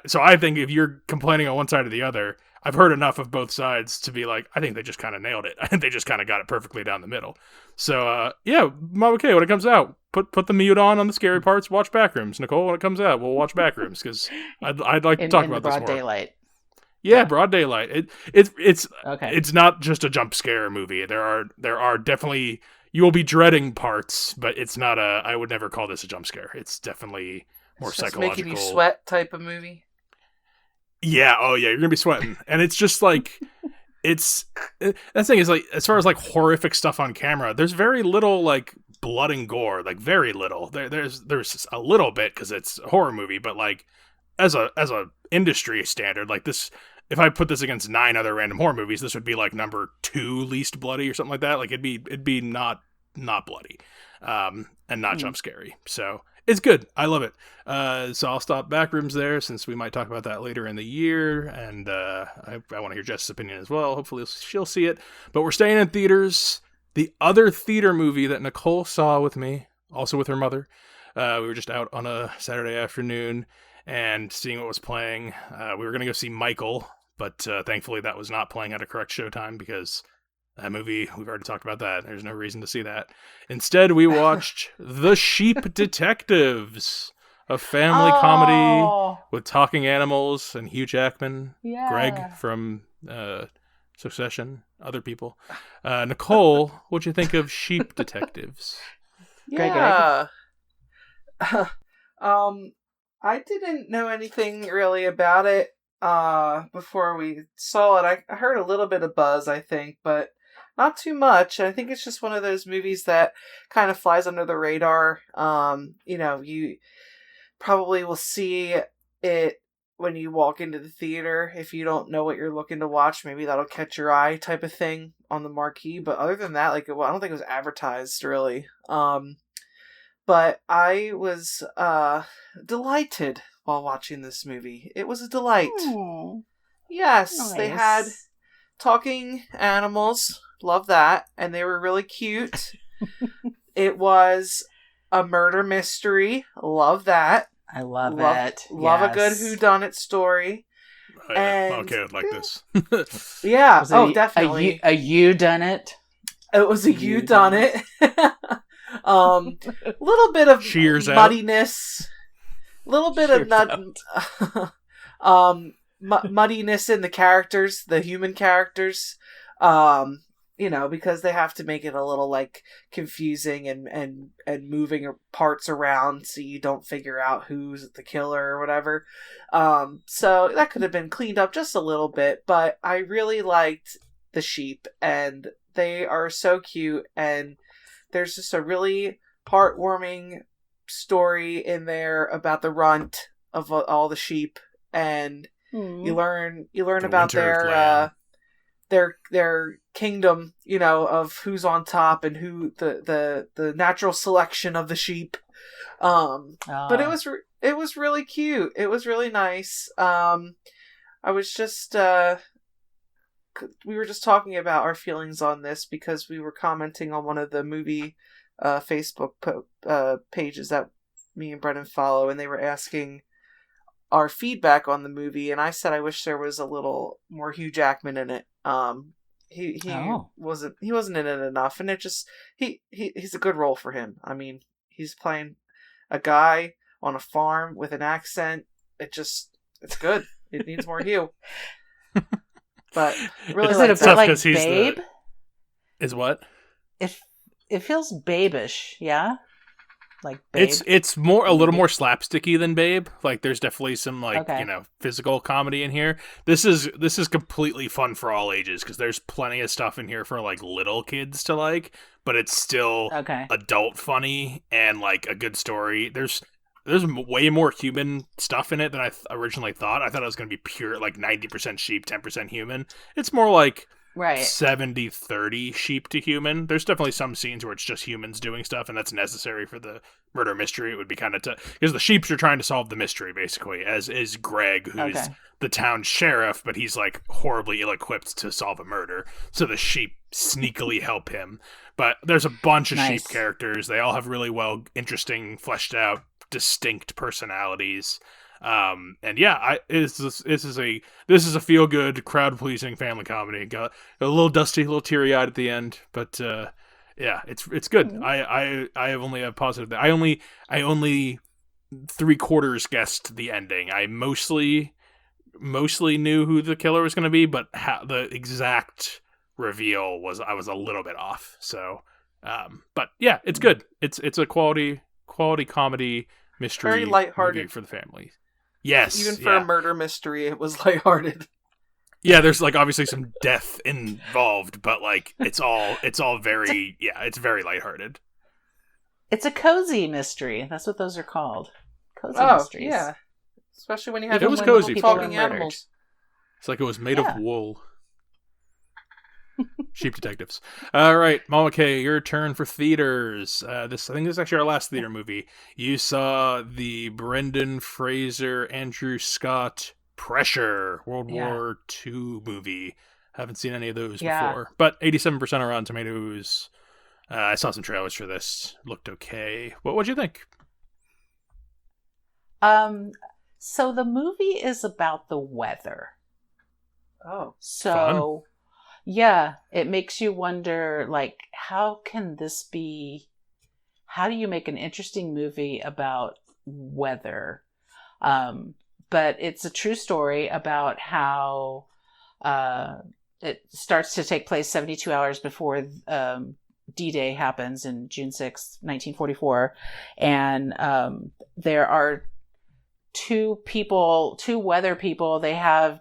so I think if you're complaining on one side or the other, I've heard enough of both sides to be like, I think they just kind of nailed it. I think they just kind of got it perfectly down the middle. So, yeah, Mama K, when it comes out, put the mute on the scary parts, watch Backrooms. Nicole, when it comes out, we'll watch Backrooms, because I'd like to talk about this more. Broad daylight. Yeah, broad daylight. It's okay. It's not just a jump scare movie. There are definitely, you will be dreading parts, but it's not I would never call this a jump scare. It's definitely more psychological. Making you sweat type of movie. Yeah, oh yeah, you're gonna be sweating, and it's just like, that thing is like, as far as like horrific stuff on camera, there's very little like blood and gore, like very little. There's a little bit because it's a horror movie, but like as a industry standard, like this, if I put this against 9 other random horror movies, this would be like number 2 least bloody or something like that. Like it'd be not bloody, and not jump scary. So it's good. I love it. So I'll stop Backrooms there, since we might talk about that later in the year, and I want to hear Jess's opinion as well. Hopefully she'll see it. But we're staying in theaters. The other theater movie that Nicole saw with me, also with her mother, we were just out on a Saturday afternoon and seeing what was playing. We were going to go see Michael, but thankfully that was not playing at a correct showtime, because that movie, we've already talked about that. There's no reason to see that. Instead, we watched The Sheep Detectives, a family comedy with talking animals and Hugh Jackman, Greg from Succession, other people. Nicole, what'd you think of Sheep Detectives? Yeah. I didn't know anything really about it before we saw it. I heard a little bit of buzz, I think, but not too much. I think it's just one of those movies that kind of flies under the radar. You probably will see it when you walk into the theater. If you don't know what you're looking to watch, maybe that'll catch your eye type of thing on the marquee. But other than that, I don't think it was advertised really. But I was delighted while watching this movie. It was a delight. Aww. Yes, nice. They had talking animals. Love that. And they were really cute. It was a murder mystery. Love that. I love it. Love a good whodunit story. Oh, yeah. Okay, I'd like this. Yeah. Definitely. A you done it? It was a you done it. Little bit of Shears muddiness. Little bit of muddiness in the characters, the human characters. Because they have to make it a little like confusing and moving parts around so you don't figure out who's the killer or whatever. So that could have been cleaned up just a little bit, but I really liked the sheep, and they are so cute, and there's just a really heartwarming story in there about the runt of all the sheep, and you learn about their kingdom, of who's on top and who the natural selection of the sheep. But it was really cute. It was really nice. I was just we were just talking about our feelings on this because we were commenting on one of the movie Facebook pages that me and Brennan follow, and they were asking our feedback on the movie, and I said I wish there was a little more Hugh Jackman in it. He wasn't in it enough, and he's a good role for him. I mean, he's playing a guy on a farm with an accent. It's good. It needs more Hugh. But really, is it a bit like Babe? Is what? It feels babish, yeah? Like Babe? It's more a little more slapsticky than Babe. Like there's definitely some physical comedy in here. This is completely fun for all ages because there's plenty of stuff in here for like little kids to like, but it's still adult funny and like a good story. There's way more human stuff in it than I originally thought. I thought it was going to be pure like 90% sheep, 10% human. It's more like 70-30 sheep to human. There's definitely some scenes where it's just humans doing stuff, and that's necessary for the murder mystery. It would be kind of because the sheeps are trying to solve the mystery, basically, as is Greg, who's the town sheriff, but he's like horribly ill-equipped to solve a murder. So the sheep sneakily help him. But there's a bunch of sheep characters. They all have really interesting, fleshed out, distinct personalities. And yeah, this is a feel good, crowd pleasing family comedy. Got a little dusty, a little teary eyed at the end, but yeah, it's good. I have only a positive. I only 3/4 guessed the ending. I mostly knew who the killer was going to be, but the exact reveal I was a little bit off. So, but yeah, it's good. It's a quality comedy mystery, very lighthearted movie for the family. Yes, even for a murder mystery, it was lighthearted. Yeah, there's like obviously some death involved, but like it's all very it's very lighthearted. It's a cozy mystery. That's what those are called. Cozy mysteries. Yeah, especially when you have it was cozy talking animals. It's like it was made of wool. Sheep detectives. All right, Mama K, your turn for theaters. I think this is actually our last theater movie. You saw the Brendan Fraser, Andrew Scott Pressure World War II movie. Haven't seen any of those before, but 87% on Rotten Tomatoes. I saw some trailers for this. Looked okay. What'd you think? So the movie is about the weather. Oh, so. Fun. Yeah, it makes you wonder, like, how do you make an interesting movie about weather? But it's a true story about how it starts to take place 72 hours before D-Day happens in June 6th, 1944. And there are two weather people. They have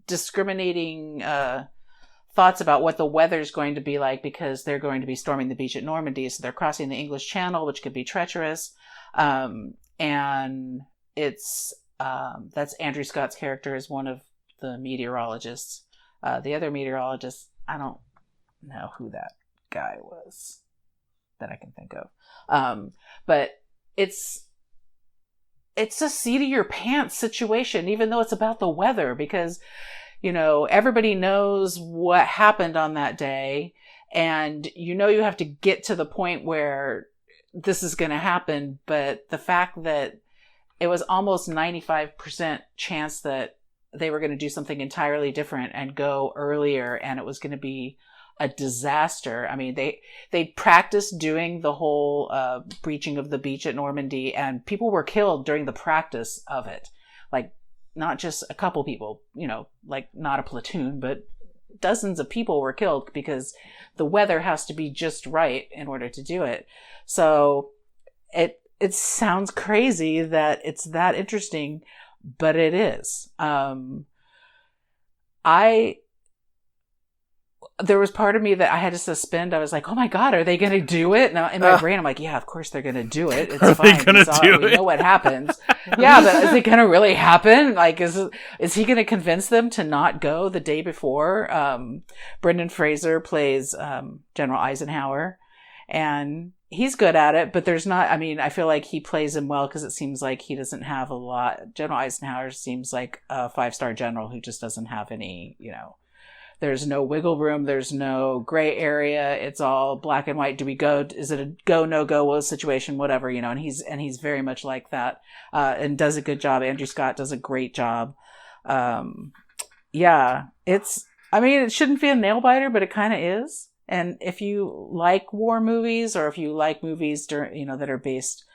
discriminating thoughts about what the weather's going to be like because they're going to be storming the beach at Normandy. So they're crossing the English Channel, which could be treacherous. And it's, that's Andrew Scott's character is one of the meteorologists. The other meteorologist, I don't know who that guy was that I can think of. But it's a seat of your pants situation, even though it's about the weather, because everybody knows what happened on that day, and you have to get to the point where this is going to happen. But the fact that it was almost 95% chance that they were going to do something entirely different and go earlier, and it was going to be a disaster. I mean, they practiced doing the whole breaching of the beach at Normandy, and people were killed during the practice of it. Like, not just a couple people, like not a platoon, but dozens of people were killed because the weather has to be just right in order to do it. So it sounds crazy that it's that interesting, but it is. There was part of me that I had to suspend. I was like, oh my God, are they going to do it? Now in my brain, I'm like, yeah, of course they're going to do it. It's are fine. They going to do it? We know what happens. Yeah, but is it going to really happen? Like, is he going to convince them to not go the day before? Brendan Fraser plays General Eisenhower, and he's good at it, but I feel like he plays him well because it seems like he doesn't have a lot. General Eisenhower seems like a 5-star general who just doesn't have any, there's no wiggle room. There's no gray area. It's all black and white. Do we go? Is it a go, no go situation? Whatever, and he's very much like that, and does a good job. Andrew Scott does a great job. Yeah, it shouldn't be a nail biter, but it kind of is. And if you like war movies, or if you like movies that are based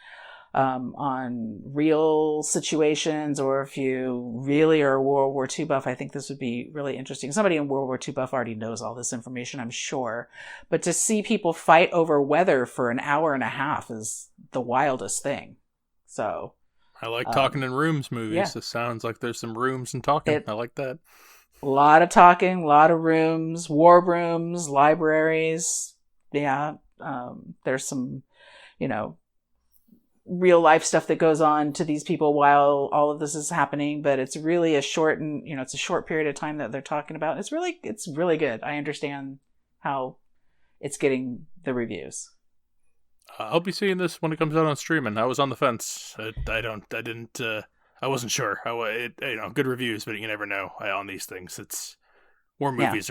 on real situations, or if you really are a World War II buff, I think this would be really interesting. Somebody in World War II buff already knows all this information, I'm sure. But to see people fight over weather for an hour and a half is the wildest thing. So I like talking in rooms movies. Yeah. It sounds like there's some rooms and talking. I like that. A lot of talking, a lot of rooms, war rooms, libraries. Yeah. There's some, real life stuff that goes on to these people while all of this is happening, but it's really it's a short period of time that they're talking about. It's really good. I understand how it's getting the reviews. I'll be seeing this when it comes out on streaming. I was on the fence. I wasn't sure. Good reviews, but you never know on these things. It's war movies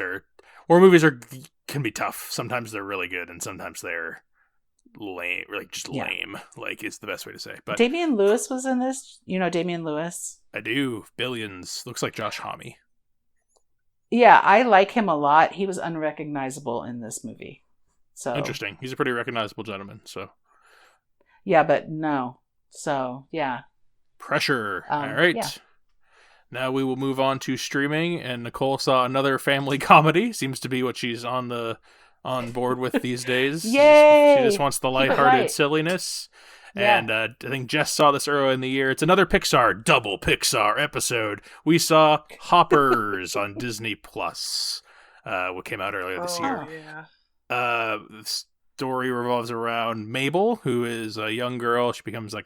can be tough. Sometimes they're really good, and sometimes they're lame, lame, is the best way to say. But Damian Lewis was in this. Damian Lewis? I do. Billions. Looks like Josh Homme. Yeah, I like him a lot. He was unrecognizable in this movie. So interesting. He's a pretty recognizable gentleman. So yeah, but no. So yeah. Pressure. All right. Yeah. Now we will move on to streaming, and Nicole saw another family comedy. Seems to be what she's on board with these days. Yay! She just wants the lighthearted silliness. Yeah. And I think Jess saw this earlier in the year. It's another double Pixar episode. We saw Hoppers on Disney Plus, what came out earlier this year. Yeah. The story revolves around Mabel, who is a young girl. She becomes I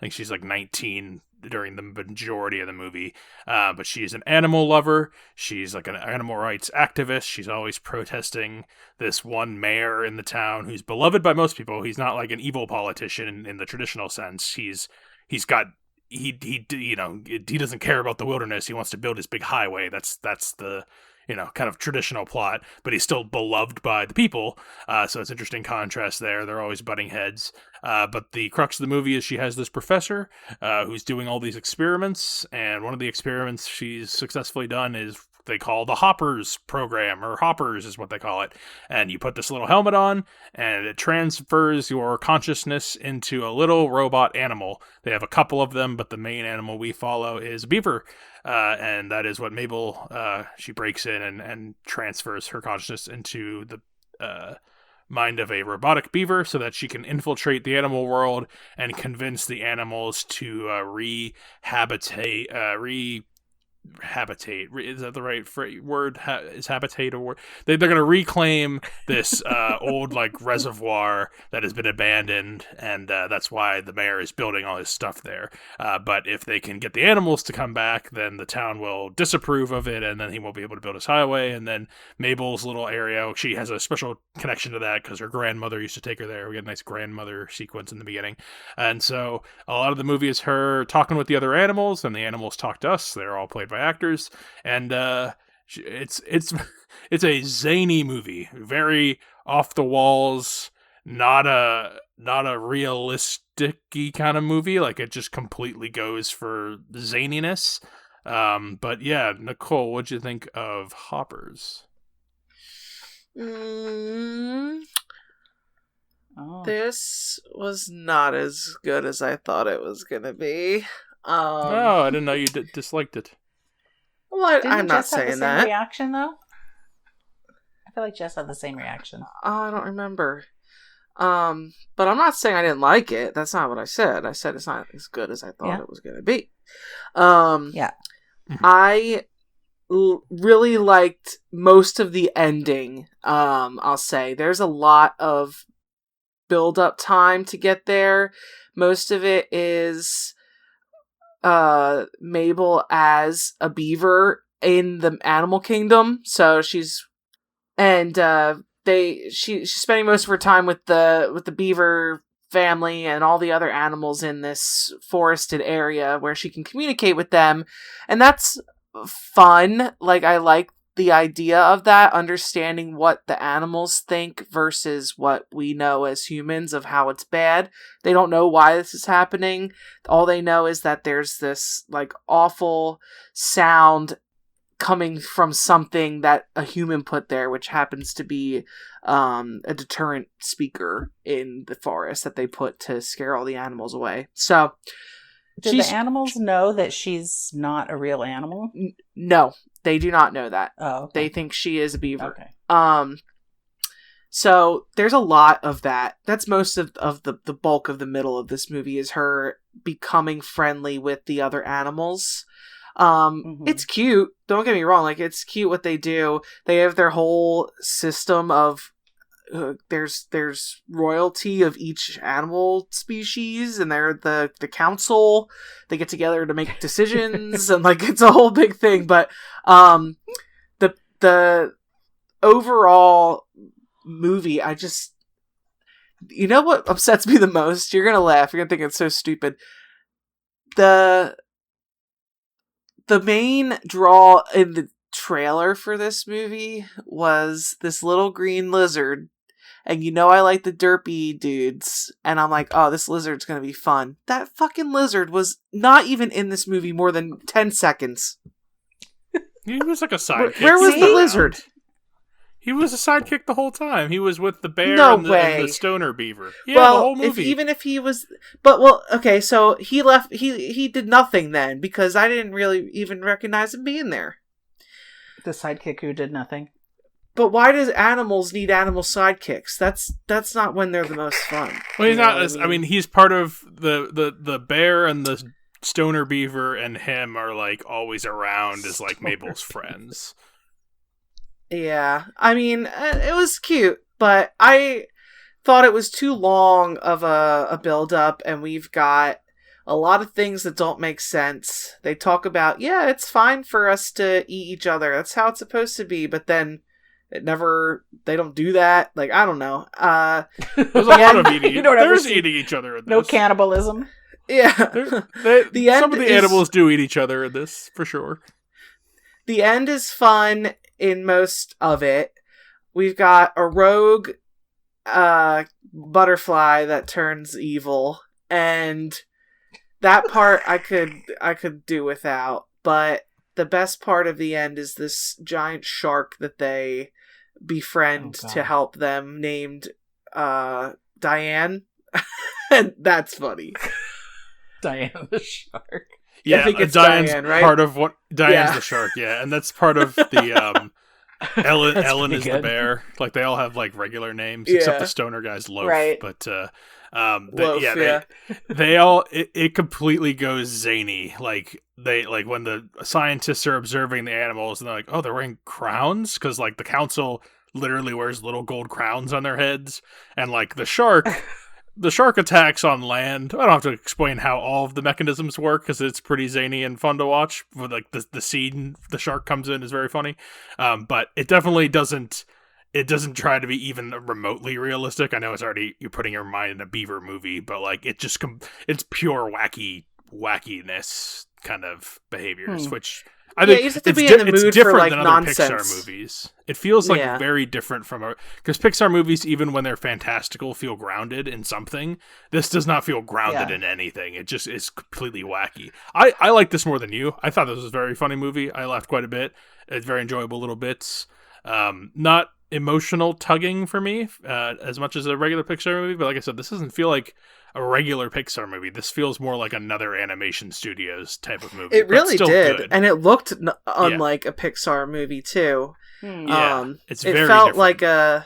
think she's 19 during the majority of the movie. But she's an animal lover. She's an animal rights activist. She's always protesting this one mayor in the town who's beloved by most people. He's not an evil politician in the traditional sense. He doesn't care about the wilderness. He wants to build his big highway. That's the kind of traditional plot, but he's still beloved by the people. So it's interesting contrast there. They're always butting heads. But the crux of the movie is she has this professor who's doing all these experiments, and one of the experiments she's successfully done is they call the Hoppers program, or Hoppers is what they call it. And you put this little helmet on, and it transfers your consciousness into a little robot animal. They have a couple of them, but the main animal we follow is a beaver. And that is what Mabel, she breaks in and transfers her consciousness into the mind of a robotic beaver so that she can infiltrate the animal world and convince the animals to rehabitate, is that the right word? Is habitate a word? They're going to reclaim this old reservoir that has been abandoned, and that's why the mayor is building all his stuff there. But if they can get the animals to come back, then the town will disapprove of it, and then he won't be able to build his highway. And then Mabel's little area, she has a special connection to that because her grandmother used to take her there. We get a nice grandmother sequence in the beginning, and so a lot of the movie is her talking with the other animals, and the animals talk to us. They're all played by actors, and it's a zany movie, very off the walls, not a realistic-y kind of movie. It just completely goes for zaniness. But yeah, Nicole, what'd you think of Hoppers? This was not as good as I thought it was gonna be. I didn't know you disliked it. Well, I'm not saying have the that. same reaction though. I feel like Jess had the same reaction. I don't remember. But I'm not saying I didn't like it. That's not what I said. I said it's not as good as I thought it was going to be. Yeah. I really liked most of the ending. I'll say there's a lot of build-up time to get there. Most of it is Mabel as a beaver in the animal kingdom. So she's spending most of her time with the beaver family and all the other animals in this forested area where she can communicate with them, and that's fun. I like the idea of that, understanding what the animals think versus what we know as humans of how it's bad. They don't know why this is happening. All they know is that there's this awful sound coming from something that a human put there, which happens to be a deterrent speaker in the forest that they put to scare all the animals away. So, do the animals know that she's not a real animal? No, they do not know that. Oh, okay. They think she is a beaver. Okay. So there's a lot of that. That's most of the bulk of the middle of this movie is her becoming friendly with the other animals. It's cute. Don't get me wrong. Like, it's cute what they do. They have their whole system of there's royalty of each animal species, and they're the council. They get together to make decisions, and like it's a whole big thing. But the overall movie, I just, you know what upsets me the most? You're gonna laugh. You're gonna think it's so stupid. The main draw in the trailer for this movie was this little green lizard. And you know I like the derpy dudes. And I'm like, oh, this lizard's gonna be fun. That fucking lizard was not even in this movie more than 10 seconds. He was like a sidekick. Where was the lizard? He was a sidekick the whole time. He was with the bear and the stoner beaver. Yeah, well, the whole movie. Even if he was... But, well, okay, so he left... He did nothing then, because I didn't really even recognize him being there. The sidekick who did nothing. But why does animals need animal sidekicks? That's not when they're the most fun. Well, he's not... I mean, he's part of the bear and the stoner beaver and him are, like, always around as, like, Mabel's friends. Yeah, I mean, it was cute, but I thought it was too long of a build-up, and we've got a lot of things that don't make sense. They talk about, yeah, it's fine for us to eat each other. That's how it's supposed to be, but then they don't do that. Like, I don't know. There's a lot of eating. There's eating each other in this. No cannibalism. Yeah. Some of the animals do eat each other in this, for sure. The end is fun in most of it. We've got a rogue butterfly that turns evil, and that part I could do without. But the best part of the end is this giant shark that they befriend to help them, named Diane. And that's funny. Diane the shark. Yeah, I think it's Diane's Diane, right? part of what Diane's the shark, yeah, and that's part of the Ellen is the bear. Like, they all have like regular names except the stoner guy's Loaf. Right. But Loaf, they all it completely goes zany. Like, when the scientists are observing the animals and they're like, oh, they're wearing crowns, because like the council literally wears little gold crowns on their heads, and like the shark attacks on land. I don't have to explain how all of the mechanisms work, because it's pretty zany and fun to watch. But like the scene the shark comes in is very funny. But it definitely doesn't try to be even remotely realistic. I know you're putting your mind in a beaver movie, but like it's pure wackiness kind of behaviors, which I think you have to be in the mood for like than nonsense. Other Pixar movies. It feels like very different because Pixar movies, even when they're fantastical, feel grounded in something. This does not feel grounded in anything. It just is completely wacky. I like this more than you. I thought this was a very funny movie. I laughed quite a bit. It's very enjoyable little bits. Not emotional tugging for me as much as a regular Pixar movie, but like I said, this doesn't feel like a regular Pixar movie. This feels more like another animation studios type of movie. It really did, good. And it looked unlike a Pixar movie too. Yeah, it very felt different.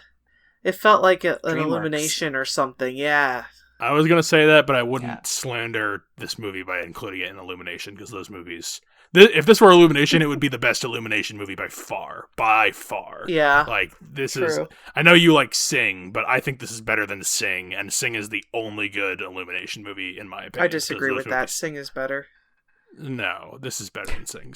it felt like an Illumination or something. Yeah, I was gonna say that, but I wouldn't slander this movie by including it in Illumination, because those movies. If this were Illumination, it would be the best Illumination movie by far. By far. Yeah. Like, this is... I know you like Sing, but I think this is better than Sing, and Sing is the only good Illumination movie, in my opinion. I disagree with that. Sing is better. No, this is better than Sing.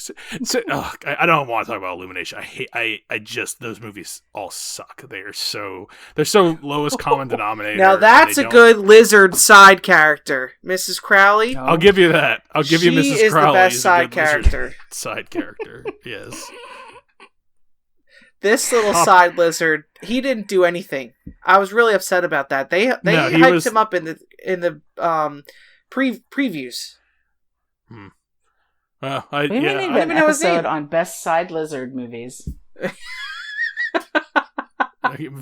I don't want to talk about Illumination. I just... Those movies all suck. They're so lowest common denominator. Now that's a good lizard side character. Mrs. Crowley. I'll give you that. I'll give you Mrs. Crowley. She is the best side character. Side character, yes. This little side lizard, he didn't do anything. I was really upset about that. They hyped him up in the previews. We may need an episode on best side lizard movies.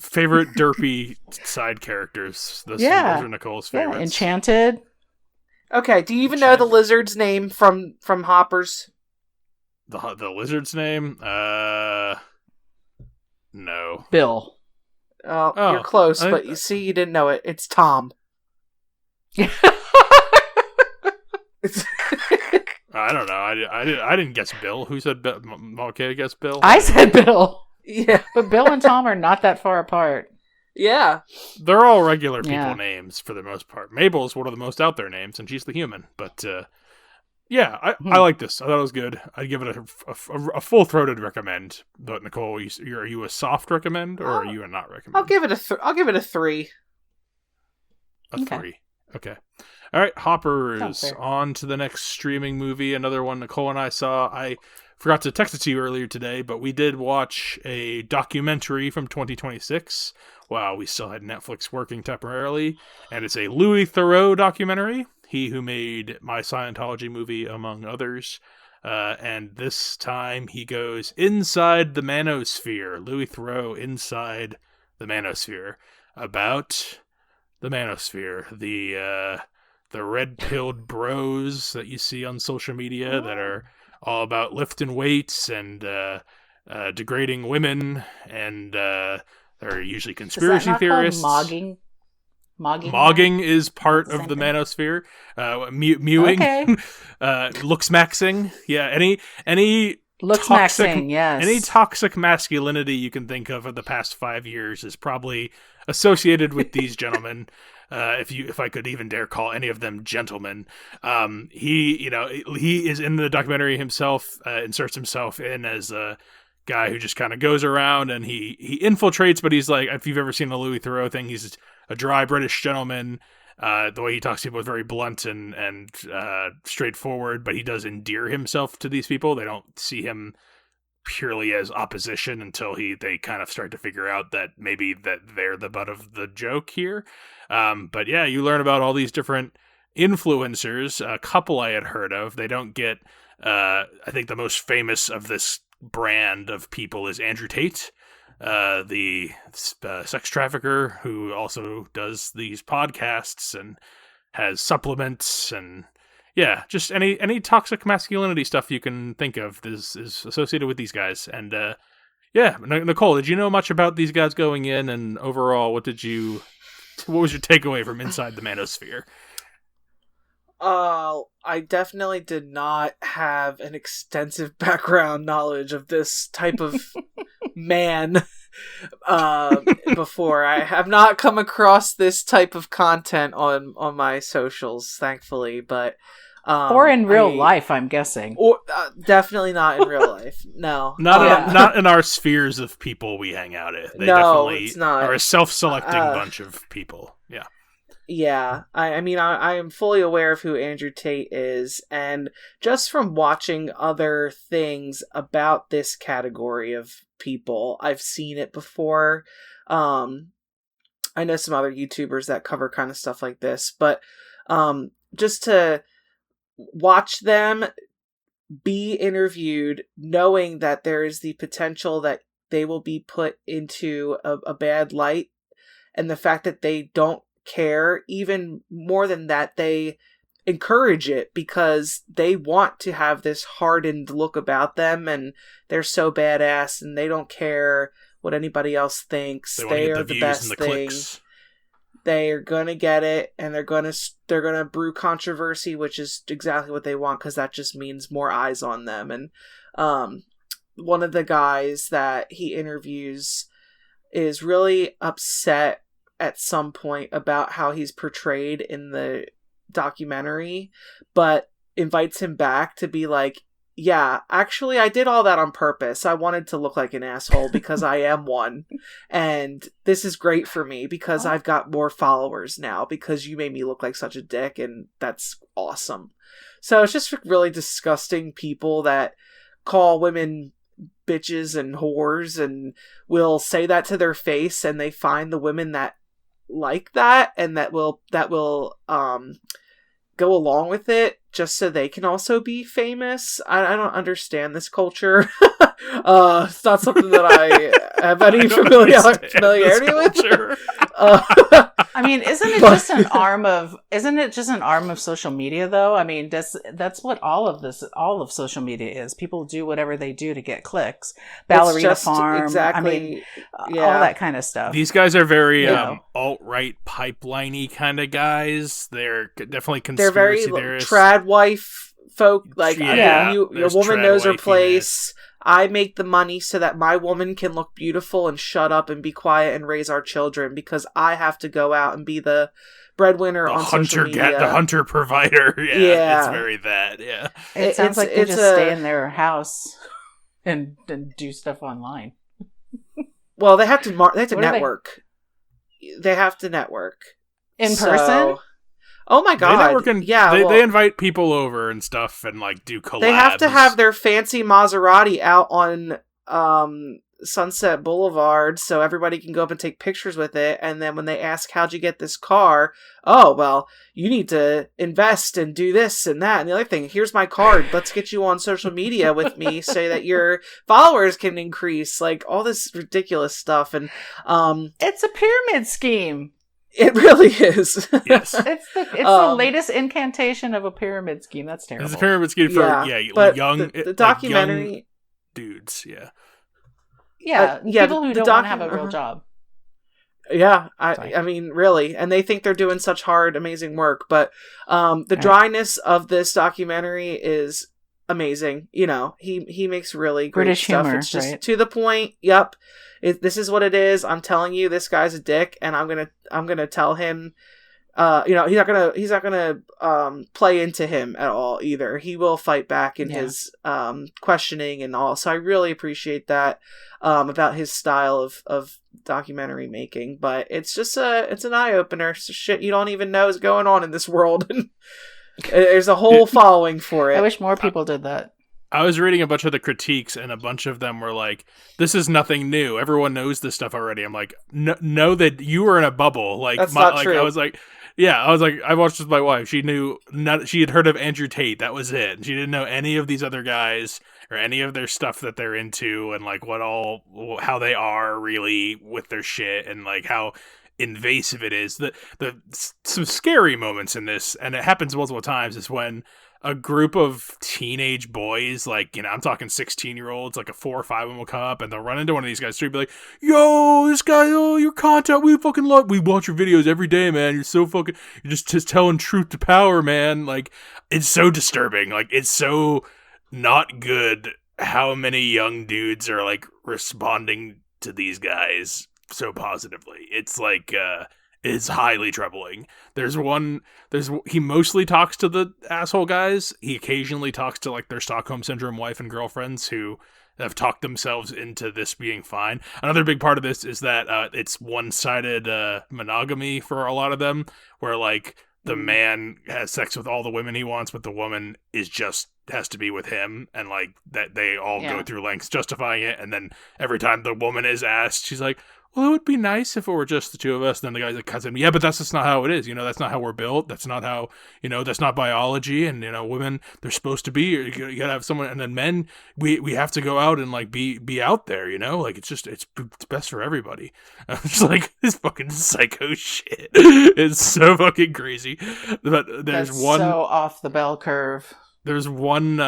Favorite derpy side characters. Those are Nicole's favorites. Yeah, Enchanted. Okay, do you even know the lizard's name from Hoppers? The lizard's name? No. Bill. Oh, you're close, but you see, you didn't know it. It's Tom. I don't know. I didn't guess Bill. Who said Bill? Okay, guess Bill. I said Bill. Yeah, but Bill and Tom are not that far apart. Yeah, they're all regular people names for the most part. Mabel is one of the most out there names, and she's the human. But I like this. I thought it was good. I'd give it a full-throated recommend. But Nicole, are you a soft recommend or are you a not recommend? I'll give it a 3. A 3. Okay. All right, Hoppers. On to the next streaming movie. Another one Nicole and I saw. I forgot to text it to you earlier today, but we did watch a documentary from 2026. Wow, we still had Netflix working temporarily. And it's a Louis Theroux documentary. He who made My Scientology movie, among others. And this time he goes inside the Manosphere. Louis Theroux inside the Manosphere. About the Manosphere. The red-pilled bros that you see on social media that are all about lifting weights and degrading women, and they're usually conspiracy theorists. Mogging? Mogging is part of the Manosphere. Mewing. Okay. Looks-maxing. Yeah, any Looks-maxing, yes. Any toxic masculinity you can think of the past 5 years is probably associated with these gentlemen. If I could even dare call any of them gentlemen. He is in the documentary himself, inserts himself in as a guy who just kind of goes around and he infiltrates, but he's like, if you've ever seen a Louis Theroux thing, he's a dry British gentleman. The way he talks to people is very blunt and straightforward, but he does endear himself to these people. They don't see him purely as opposition until they kind of start to figure out that maybe that they're the butt of the joke here. But yeah, you learn about all these different influencers. A couple I had heard of. They don't get, I think the most famous of this brand of people is Andrew Tate, the sex trafficker who also does these podcasts and has supplements and yeah, just any toxic masculinity stuff you can think of is associated with these guys. And Nicole, did you know much about these guys going in? And overall, what was your takeaway from inside the Manosphere? I definitely did not have an extensive background knowledge of this type of man before. I have not come across this type of content on my socials, thankfully, but or in real life, I'm guessing. Or definitely not in real life. No, not in our spheres of people we hang out in. They definitely it's not. Are a self-selecting bunch of people. Yeah. Yeah, I mean, I am fully aware of who Andrew Tate is, and just from watching other things about this category of people, I've seen it before. I know some other YouTubers that cover kind of stuff like this, but just to watch them be interviewed, knowing that there is the potential that they will be put into a bad light, and the fact that they don't care, even more than that, they encourage it because they want to have this hardened look about them, and they're so badass and they don't care what anybody else thinks. They are the best thing. They are gonna get it, and they're gonna brew controversy, which is exactly what they want because that just means more eyes on them. And one of the guys that he interviews is really upset at some point about how he's portrayed in the documentary, but invites him back to be like, yeah, actually I did all that on purpose. I wanted to look like an asshole because I am one. And this is great for me because I've got more followers now because you made me look like such a dick, and that's awesome. So it's just really disgusting people that call women bitches and whores and will say that to their face, and they find the women that like that and that will go along with it just so they can also be famous. I don't understand this culture. It's not something that I have any familiarity with. I mean, isn't it just an arm of social media though? I mean, that's what all of social media is. People do whatever they do to get clicks. Ballerina Farm, exactly. I mean, all that kind of stuff. These guys are very alt-right pipeline-y kind of guys. They're definitely conspiracy theorists. They're very trad wife folk. Like, your woman knows her place. I make the money so that my woman can look beautiful and shut up and be quiet and raise our children because I have to go out and be the breadwinner on social media. The hunter provider. Yeah. It's very that. Yeah. It sounds like they just stay in their house and do stuff online. Well, they have to network. They have to network. In person? Oh my god! They invite people over and stuff, and like do collabs. They have to have their fancy Maserati out on Sunset Boulevard, so everybody can go up and take pictures with it. And then when they ask, "How'd you get this car?" Oh, well, you need to invest and do this and that and the other thing. Here's my card. Let's get you on social media with me so that your followers can increase. Like all this ridiculous stuff, and it's a pyramid scheme. It really is. Yes. It's the latest incantation of a pyramid scheme. That's terrible. It's a pyramid scheme for young the documentary young dudes. People who don't want to have a real job. Yeah, I mean, really, and they think they're doing such hard, amazing work. But the dryness of this documentary is amazing. You know, he makes really great British stuff. humor, it's just right? to the point. Yep. This is what it is. I'm telling you, this guy's a dick, and I'm gonna tell him. He's not gonna play into him at all either. He will fight back in his questioning and all. So I really appreciate that about his style of documentary making. But it's just it's an eye opener. So shit you don't even know is going on in this world. There's a whole following for it. I wish more people did that. I was reading a bunch of the critiques, and a bunch of them were like, "This is nothing new. Everyone knows this stuff already." I'm like, "No, that you were in a bubble." Like, that's not true. I was like, I watched with my wife. She had heard of Andrew Tate. That was it. She didn't know any of these other guys or any of their stuff that they're into, and like how they are really with their shit, and like how invasive it is. Some scary moments in this, and it happens multiple times, is when a group of teenage boys, like, I'm talking 16-year-olds, like 4 or 5 of them will come up and they'll run into one of these guys and be like, "Yo, this guy, your content, we fucking love, we watch your videos every day, man. You're just telling truth to power, man." Like, it's so disturbing. Like, it's so not good how many young dudes are like responding to these guys so positively. It's like, is highly troubling. He mostly talks to the asshole guys. He occasionally talks to like their Stockholm Syndrome wife and girlfriends who have talked themselves into this being fine. Another big part of this is that it's one-sided monogamy for a lot of them, where like the man has sex with all the women he wants, but the woman has to be with him, and like that they all go through lengths justifying it, and then every time the woman is asked, she's like, "Well, it would be nice if it were just the two of us." And then the guy's like, cuts in, "Yeah, but that's just not how it is. That's not how we're built. That's not how, that's not biology. And, women, they're supposed to be, you gotta have someone, and then men, we have to go out and like be out there, like it's best for everybody." I'm just like, this fucking psycho shit. It's so fucking crazy. But there's so off the bell curve. There's one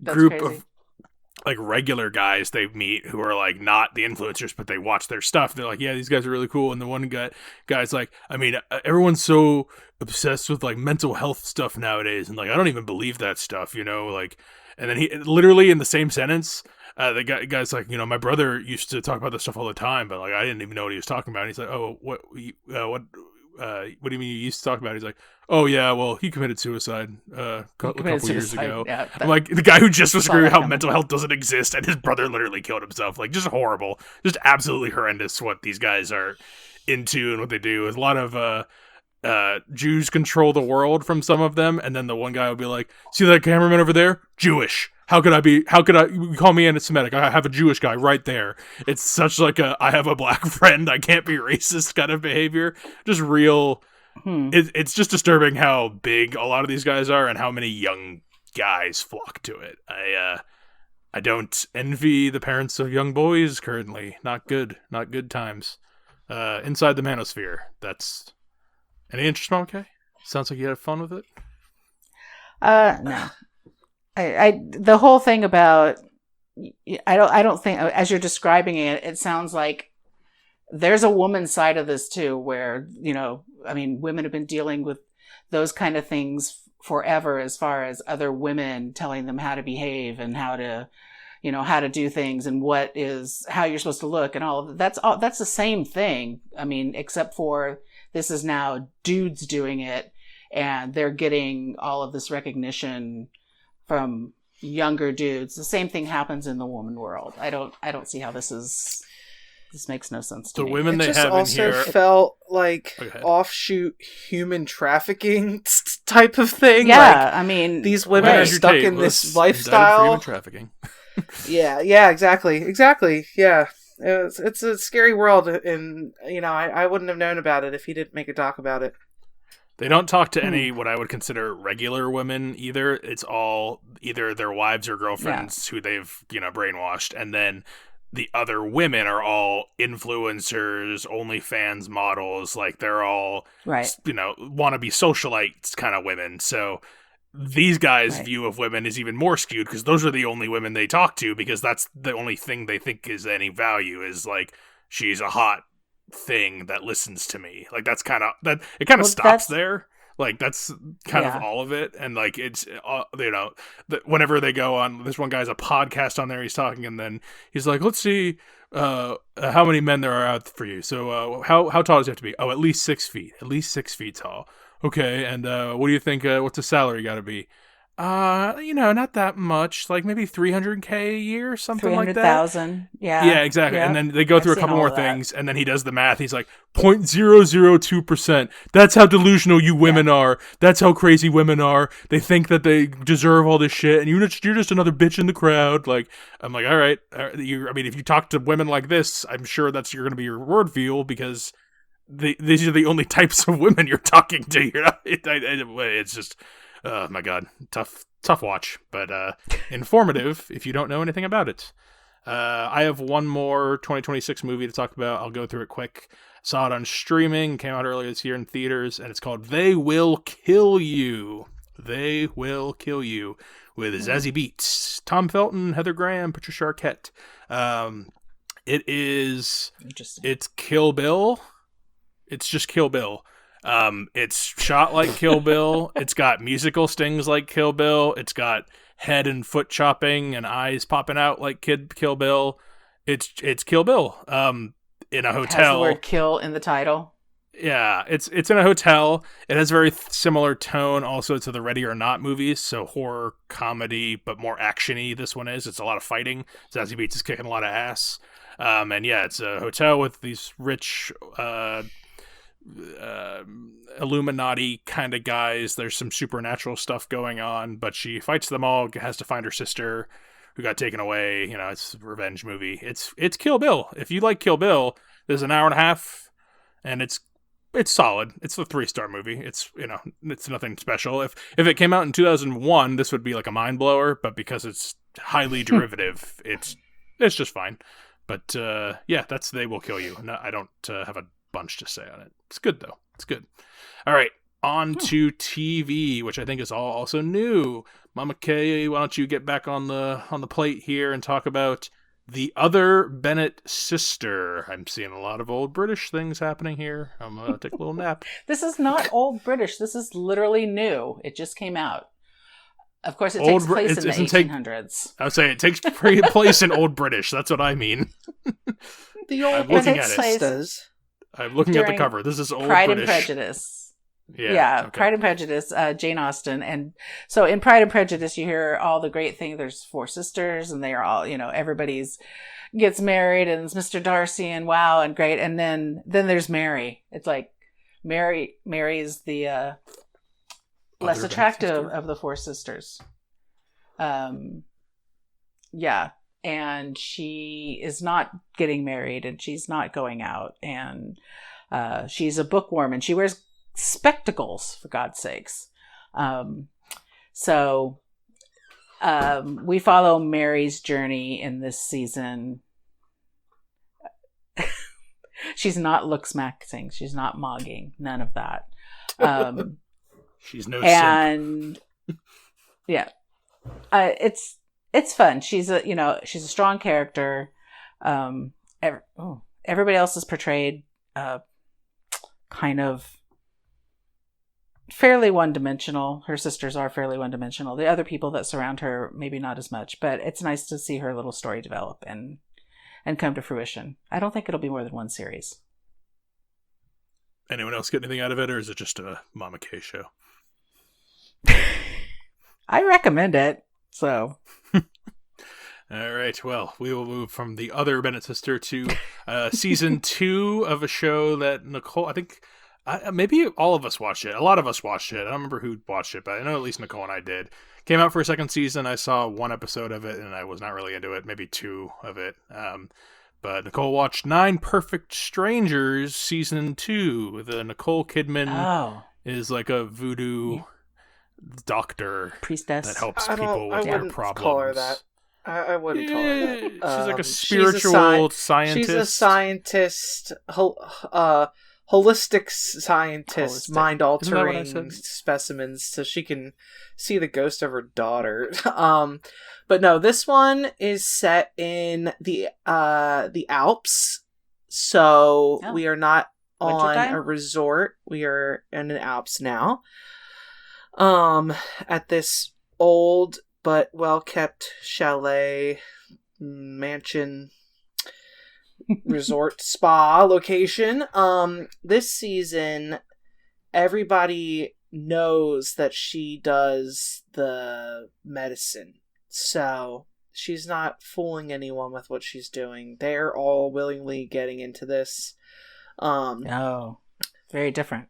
group of like regular guys they meet who are like not the influencers, but they watch their stuff. They're like, "Yeah, these guys are really cool." And the one guy's like, "I mean, everyone's so obsessed with like mental health stuff nowadays, and like I don't even believe that stuff, like." And then he literally in the same sentence, the guy's like, "My brother used to talk about this stuff all the time, but like I didn't even know what he was talking about." And he's like, "Oh, what do you mean you used to talk about?" He's like, "Oh yeah, well he committed suicide a couple years ago." Yeah, I'm like, the guy who just was screaming how mental health doesn't exist and his brother literally killed himself. Like, just horrible, just absolutely horrendous what these guys are into and what they do. There's a lot of Jews control the world from some of them, and then the one guy will be like, "See that cameraman over there? Jewish. How could you call me anti-Semitic? I have a Jewish guy right there." It's such like I have a black friend, I can't be racist kind of behavior. Just real it's just disturbing how big a lot of these guys are and how many young guys flock to it. I don't envy the parents of young boys currently. Not good times. Inside the Manosphere. That's any interest, Mom? Okay, sounds like you had fun with it. No. I the whole thing about I don't think, as you're describing it, it sounds like there's a woman's side of this too, where, I mean, women have been dealing with those kind of things forever, as far as other women telling them how to behave and how to do things and how you're supposed to look and all of that. That's the same thing. I mean, except for this is now dudes doing it, and they're getting all of this recognition from younger dudes. The same thing happens in the woman world. I don't see how this makes no sense to me. The women it they just have also in here felt like offshoot human trafficking type of thing. Yeah, like, I mean, these women are stuck in this lifestyle. Human trafficking. yeah, exactly. Yeah, it's a scary world, and I wouldn't have known about it if he didn't make a doc about it. They don't talk to any what I would consider regular women either. It's all either their wives or girlfriends who they've brainwashed, and then the other women are all influencers, OnlyFans models. Like, they're all wannabe socialites kind of women. So these guys' view of women is even more skewed, because those are the only women they talk to, because that's the only thing they think is any value, is like, she's a hot thing that listens to me. Like, that's kind of that. It kind of stops there. Like, that's kind of all of it. And like, it's whenever they go on, this one guy's a podcast on there, he's talking, and then he's like, let's see how many men there are out for you. So how tall does he have to be? Oh, at least 6 feet. At least 6 feet tall. Okay, and what do you think? What's the salary got to be? Not that much. Like, maybe $300K a year, something like that. 300,000. Yeah. Yeah, exactly. Yeah. And then they go through a couple more things, and then he does the math. He's like, 0.002%. That's how delusional you women are. That's how crazy women are. They think that they deserve all this shit, and you're just another bitch in the crowd. Like, I'm like, all right. If you talk to women like this, I'm sure that's going to be your worldview, because these are the only types of women you're talking to. It's just, oh my God, tough watch, but informative if you don't know anything about it. I have one more 2026 movie to talk about. I'll go through it quick. Saw it on streaming, came out earlier this year in theaters, and it's called They Will Kill You. They Will Kill You, with Zazie Beetz, Tom Felton, Heather Graham, Patricia Arquette. It's Kill Bill. It's just Kill Bill. It's shot like Kill Bill. It's got musical stings like Kill Bill. It's got head and foot chopping and eyes popping out like Kill Bill. It's Kill Bill. In a hotel. It has the word "kill" in the title. Yeah, it's in a hotel. It has a very similar tone also to the Ready or Not movies, so horror comedy but more actiony. This one is. It's a lot of fighting. Zazie Beetz is kicking a lot of ass. And yeah, it's a hotel with these rich Illuminati kind of guys. There's some supernatural stuff going on, but she fights them all, has to find her sister who got taken away. It's a revenge movie. It's Kill Bill. If you like Kill Bill, there's an hour and a half, and it's solid. It's a 3-star movie. It's nothing special. If it came out in 2001, this would be like a mind blower, but because it's highly derivative, it's just fine. But yeah, that's They Will Kill You. No, I don't have a bunch to say on it. It's good though. It's good. All right, on to TV, which I think is also new. Mama Kay, why don't you get back on the plate here and talk about The Other Bennet Sister? I'm seeing a lot of old British things happening here. I'm gonna take a little nap. This is not old British. This is literally new. It just came out. Of course, it takes place in the 1800s. I would say it takes place in Old British. That's what I mean. The old Sisters. I'm looking at the cover. This is Old Pride British. and Prejudice. Yeah, okay. Pride and Prejudice, Jane Austen. And so in Pride and Prejudice, you hear all the great things. There's 4 sisters, and they are all, everybody's gets married, and it's Mr. Darcy, and wow, and great. And then there's Mary. It's like Mary is the less attractive of the 4 sisters. Yeah. And she is not getting married, and she's not going out, and she's a bookworm, and she wears spectacles, for God's sakes. So we follow Mary's journey in this season. She's not looks-maxing. She's not mogging. None of that. She's no and simp. Yeah, it's fun. She's a strong character. Everybody else is portrayed kind of fairly one-dimensional. Her sisters are fairly one-dimensional. The other people that surround her, maybe not as much, but it's nice to see her little story develop and come to fruition. I don't think it'll be more than one series. Anyone else get anything out of it, or is it just a Mama K show? I recommend it, so... All right, well, we will move from the other Bennet sister to season 2 of a show that Nicole, I think, maybe all of us watched it. A lot of us watched it. I don't remember who watched it, but I know at least Nicole and I did. Came out for a second season. I saw 1 episode of it, and I was not really into it. Maybe 2 of it. But Nicole watched 9 Perfect Strangers season 2. The Nicole Kidman is like a voodoo doctor priestess that helps people with their problems. Call her that. I wouldn't call her that. She's like a spiritual scientist. She's a scientist, holistic scientist, mind-altering specimens, so she can see the ghost of her daughter. But no, this one is set in the Alps, so we are not on a resort. We are in the Alps now. At this old but well-kept chalet, mansion, resort, spa location. This season, everybody knows that she does the medicine. So she's not fooling anyone with what she's doing. They're all willingly getting into this. Very different.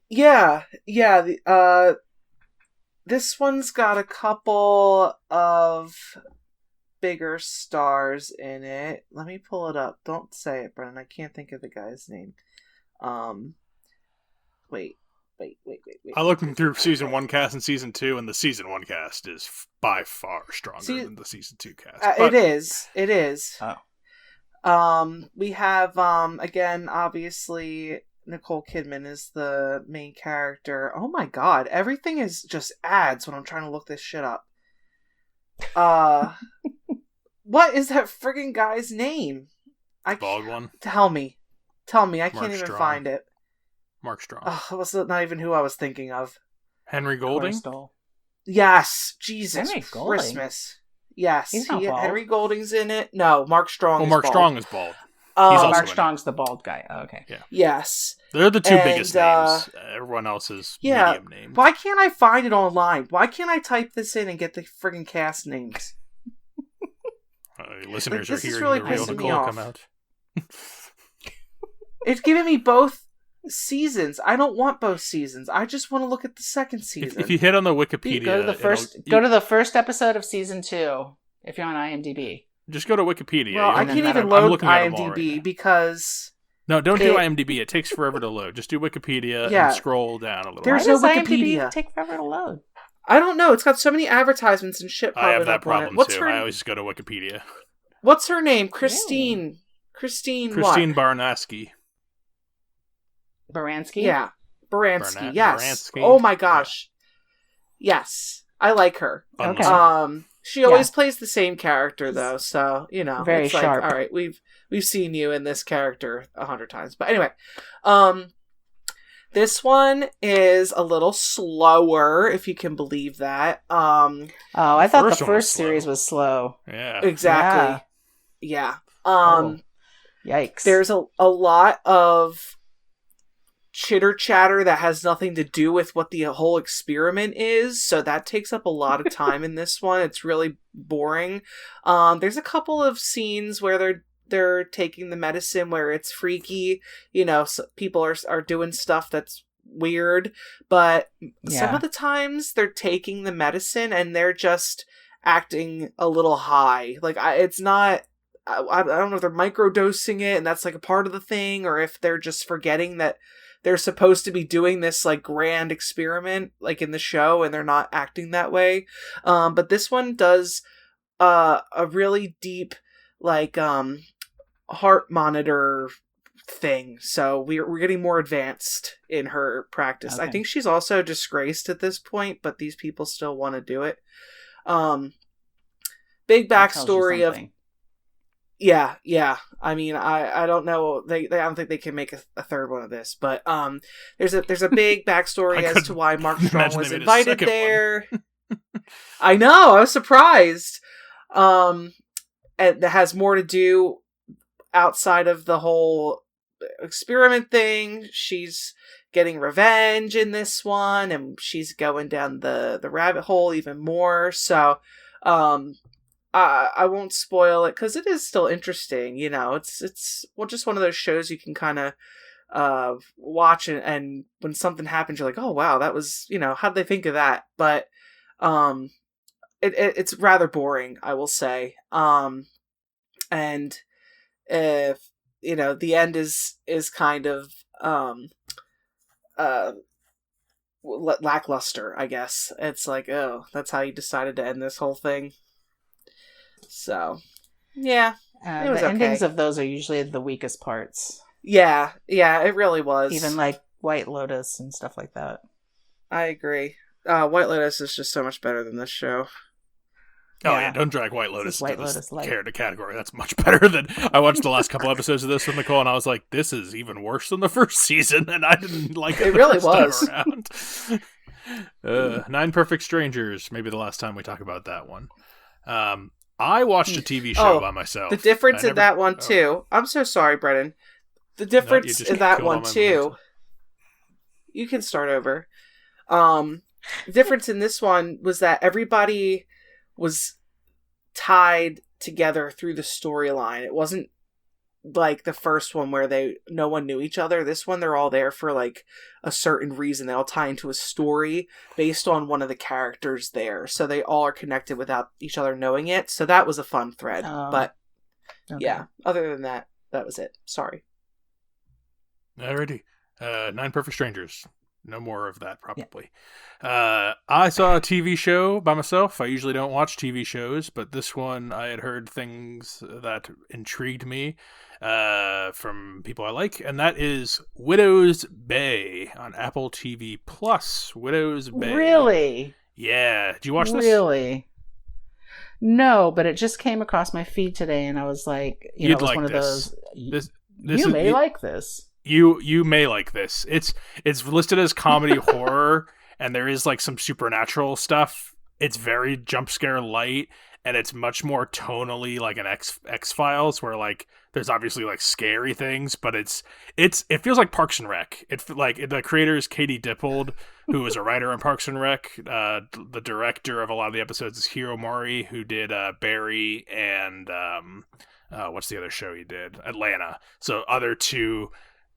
Yeah. This one's got a couple of bigger stars in it. Let me pull it up. Don't say it, Brennan. I can't think of the guy's name. Wait. I looked through season 1 cast and season 2, and the season 1 cast is by far stronger than the season 2 cast. It is. Oh. We have, again, obviously, Nicole Kidman is the main character. Oh my god, everything is just ads when I'm trying to look this shit up. What is that friggin' guy's name? Bald one? Tell me. I Mark can't even Strong. find it. Mark Strong. Oh, it was not even who I was thinking of. Henry Golding? Yes. Jesus Henry Christmas. Yes. He's not bald. Henry Golding's in it. No, Mark Strong is Mark bald. Strong is bald. Mark Strong's the bald guy. Oh, okay. Yeah. Yes. They're the 2 biggest names. Everyone else is medium names. Why can't I find it online? Why can't I type this in and get the friggin' cast names? Listeners this are is hearing really the real pissing me Nicole off. come out. It's giving me both seasons. I don't want both seasons. I just want to look at the second season. If you hit on the Wikipedia, Go to the first episode of season 2 if you're on IMDb. Just go to Wikipedia. Well, I can't even load IMDb because... No, don't do IMDb. It takes forever to load. Just do Wikipedia and scroll down a little. There's Why no does Wikipedia. IMDb take forever to load? I don't know. It's got so many advertisements and shit. I have that problem too. Her... I always just go to Wikipedia. What's her name? Christine. Christine what? Barnaski. Baranski? Yeah. Baranski. Yes. Baranski. Oh my gosh. Yeah. Yes. I like her. Okay. She always plays the same character though, so very it's sharp. Like, all right, we've seen you in this character 100 times. But anyway, this one is a little slower, if you can believe that. I thought the first series was slow. Yeah. Exactly. Yeah. Yikes. There's a lot of chitter chatter that has nothing to do with what the whole experiment is, so that takes up a lot of time in this one. It's really boring. There's a couple of scenes where they're taking the medicine where it's freaky, so people are doing stuff that's weird, but some of the times they're taking the medicine and they're just acting a little high. Like it's not, I don't know if they're microdosing it and that's like a part of the thing, or if they're just forgetting that they're supposed to be doing this like grand experiment like in the show, and they're not acting that way. But this one does a really deep like heart monitor thing, so we're getting more advanced in her practice. Okay. I think she's also disgraced at this point, but these people still want to do it. Big backstory of yeah. I mean, I don't know. I don't think they can make a third one of this, but there's a big backstory as to why Mark Strong was invited there. I know. I was surprised. And that has more to do outside of the whole experiment thing. She's getting revenge in this one, and she's going down the rabbit hole even more. So, I won't spoil it because it is still interesting. You know, it's just one of those shows you can kind of watch, and when something happens, you're like, oh wow, that was, you know, how'd they think of that? But it's rather boring, I will say. And if you know, the end is kind of lackluster, I guess. It's like, oh, that's how you decided to end this whole thing. So, yeah, it was the endings of those are usually the weakest parts. Yeah, it really was. Even like White Lotus and stuff like that. I agree. White Lotus is just so much better than this show. Oh yeah, don't drag White Lotus into this character category. That's much better than... I watched the last couple episodes of this with Nicole, and I was like, this is even worse than the first season, and I didn't like it. It really was. Nine Perfect Strangers, maybe the last time we talk about that one. I watched a TV show by myself. The difference in that one, too... I'm so sorry, Brennan. The difference in that one, too... You can start over. The difference in this one was that everybody was tied together through the storyline. It wasn't like the first one where no one knew each other. This one, they're all there for like a certain reason. They all tie into a story based on one of the characters there. So they all are connected without each other knowing it. So that was a fun thread. But yeah, other than that, that was it. Sorry. Alrighty. Nine Perfect Strangers. No more of that, probably. Yeah. I saw a TV show by myself. I usually don't watch TV shows, but this one I had heard things that intrigued me from people I like, and that is Widow's Bay on Apple TV Plus. Widow's Bay. Really? Yeah. Did you watch this? Really? No, but it just came across my feed today, and I was like, it was like one of those. You may like this. You may like this. It's listed as comedy horror, and there is like some supernatural stuff. It's very jump scare light, and it's much more tonally like an X-Files, where like there's obviously like scary things, but it feels like Parks and Rec. It's like the creator is Katie Dippold, who is a writer on Parks and Rec. The director of a lot of the episodes is Hiro Mori, who did Barry and what's the other show he did? Atlanta. So other two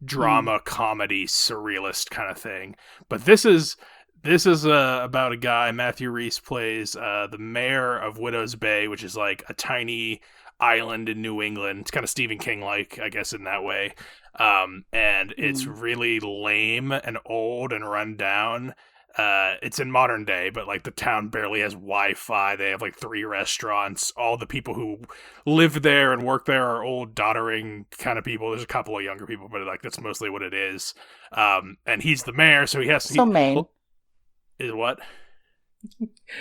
drama, comedy, surrealist kind of thing. But this is about a guy. Matthew Rhys plays the mayor of Widow's Bay, which is like a tiny island in New England. It's kind of Stephen King-like, I guess, in that way. And it's really lame and old and run down. It's in modern day, but like the town barely has Wi-Fi. They have like 3 restaurants. All the people who live there and work there are old, doddering kind of people. There's a couple of younger people, but like that's mostly what it is. And he's the mayor, so he has to... So Maine. Is what?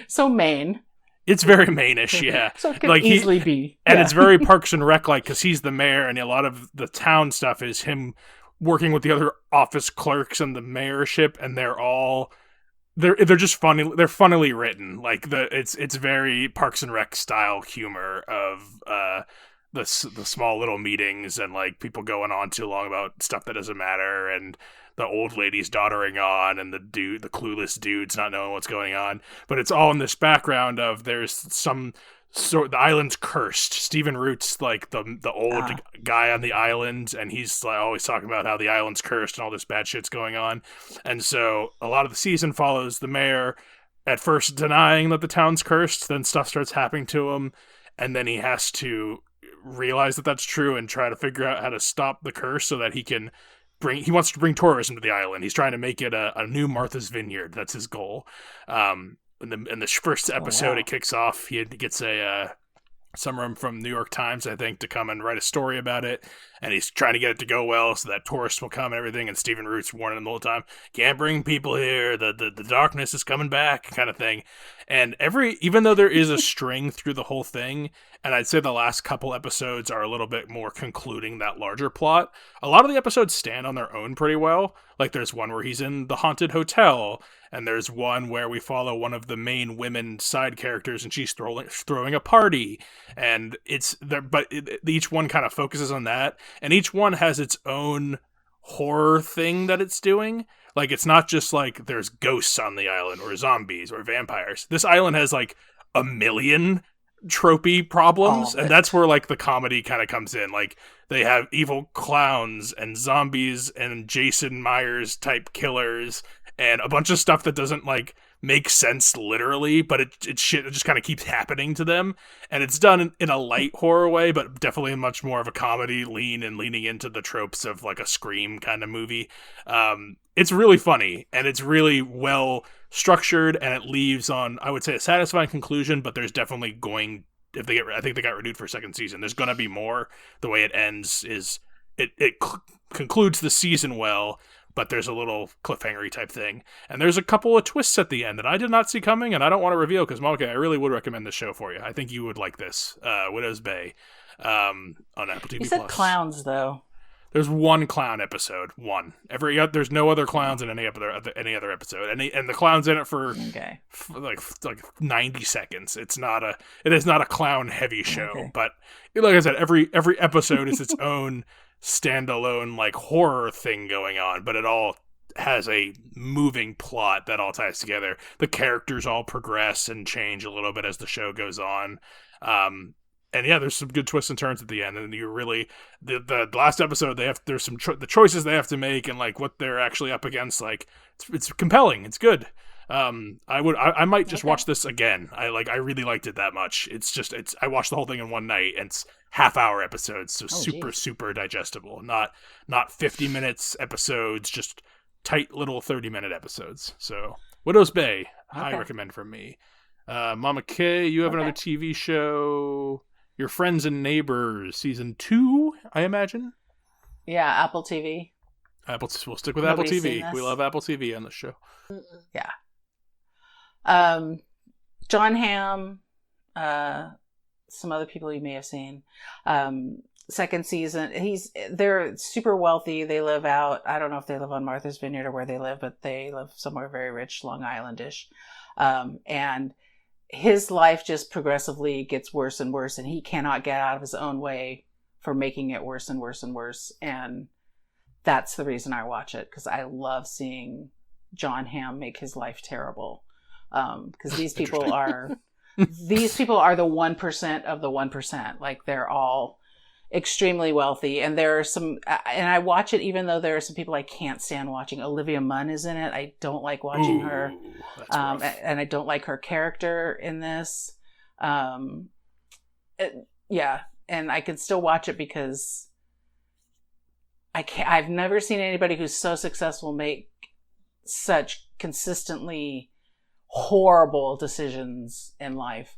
So Maine. It's very Maine-ish, yeah. So it could easily be. And it's very Parks and Rec-like, because he's the mayor, and a lot of the town stuff is him working with the other office clerks and the mayorship, and they're all... They're just funny. They're funnily written. Like it's very Parks and Rec style humor of the small little meetings and like people going on too long about stuff that doesn't matter, and the old ladies doddering on, and the clueless dudes not knowing what's going on. But it's all in this background of there's some sort, the island's cursed. Stephen Root's like the old guy on the island, and he's like always talking about how the island's cursed and all this bad shit's going on. And so a lot of the season follows the mayor at first denying that the town's cursed, then stuff starts happening to him, and then he has to realize that that's true and try to figure out how to stop the curse so that he can he wants to bring tourism to the island. He's trying to make it a new Martha's Vineyard. That's his goal. In the first episode, It kicks off. He gets someone from New York Times, I think, to come and write a story about it, and he's trying to get it to go well so that tourists will come and everything, and Stephen Root's warning him the whole time, can't bring people here, the darkness is coming back, kind of thing. And even though there is a string through the whole thing, and I'd say the last couple episodes are a little bit more concluding that larger plot, a lot of the episodes stand on their own pretty well. Like, there's one where he's in the haunted hotel, and there's one where we follow one of the main women side characters, and she's throwing a party, and each one kind of focuses on that, and each one has its own horror thing that it's doing. Like, it's not just like there's ghosts on the island or zombies or vampires. This island has like a million tropey problems, and that's where like the comedy kind of comes in. Like, they have evil clowns and zombies and Jason Myers type killers and a bunch of stuff that doesn't like make sense literally, but it just kind of keeps happening to them, and it's done in a light horror way, but definitely much more of a comedy leaning into the tropes of like a Scream kind of movie. It's really funny, and it's really well structured, and it leaves on, I would say, a satisfying conclusion, but there's definitely I think they got renewed for a second season. There's going to be more. The way it ends is it concludes the season well, but there's a little cliffhanger type thing. And there's a couple of twists at the end that I did not see coming, and I don't want to reveal because, Monica, I really would recommend this show for you. I think you would like this. Widow's Bay on Apple TV+. You said clowns, though. There's one clown episode. One. There's no other clowns in any other episode, and the clown's in it for like 90 seconds. It is not a clown heavy show, but like I said, every episode is its own standalone like horror thing going on, but it all has a moving plot that all ties together. The characters all progress and change a little bit as the show goes on. And yeah, there's some good twists and turns at the end, and you really the last episode there's some the choices they have to make and like what they're actually up against. Like it's compelling, it's good. I might just watch this again. I really liked it that much. I watched the whole thing in one night, and it's half-hour episodes, so super digestible. Not 50 minutes episodes, just tight little 30-minute episodes. So Widow's Bay, I recommend from me. Mama K, you have another TV show. Your Friends and Neighbors, season 2, I imagine? Yeah, Apple TV. We'll stick with Apple TV. We love Apple TV on this show. Yeah. John Hamm, some other people you may have seen. Second season, they're super wealthy. They live out, I don't know if they live on Martha's Vineyard or where they live, but they live somewhere very rich, Long Island-ish. And his life just progressively gets worse and worse, and he cannot get out of his own way for making it worse and worse and worse. And that's the reason I watch it, because I love seeing John Hamm make his life terrible. Because these people are the 1% of the 1%. Like, they're all extremely wealthy, and there are some, and I watch it even though there are some people I can't stand watching. Olivia Munn is in it. I don't like watching her, and I don't like her character in this. And I can still watch it because I've never seen anybody who's so successful make such consistently horrible decisions in life.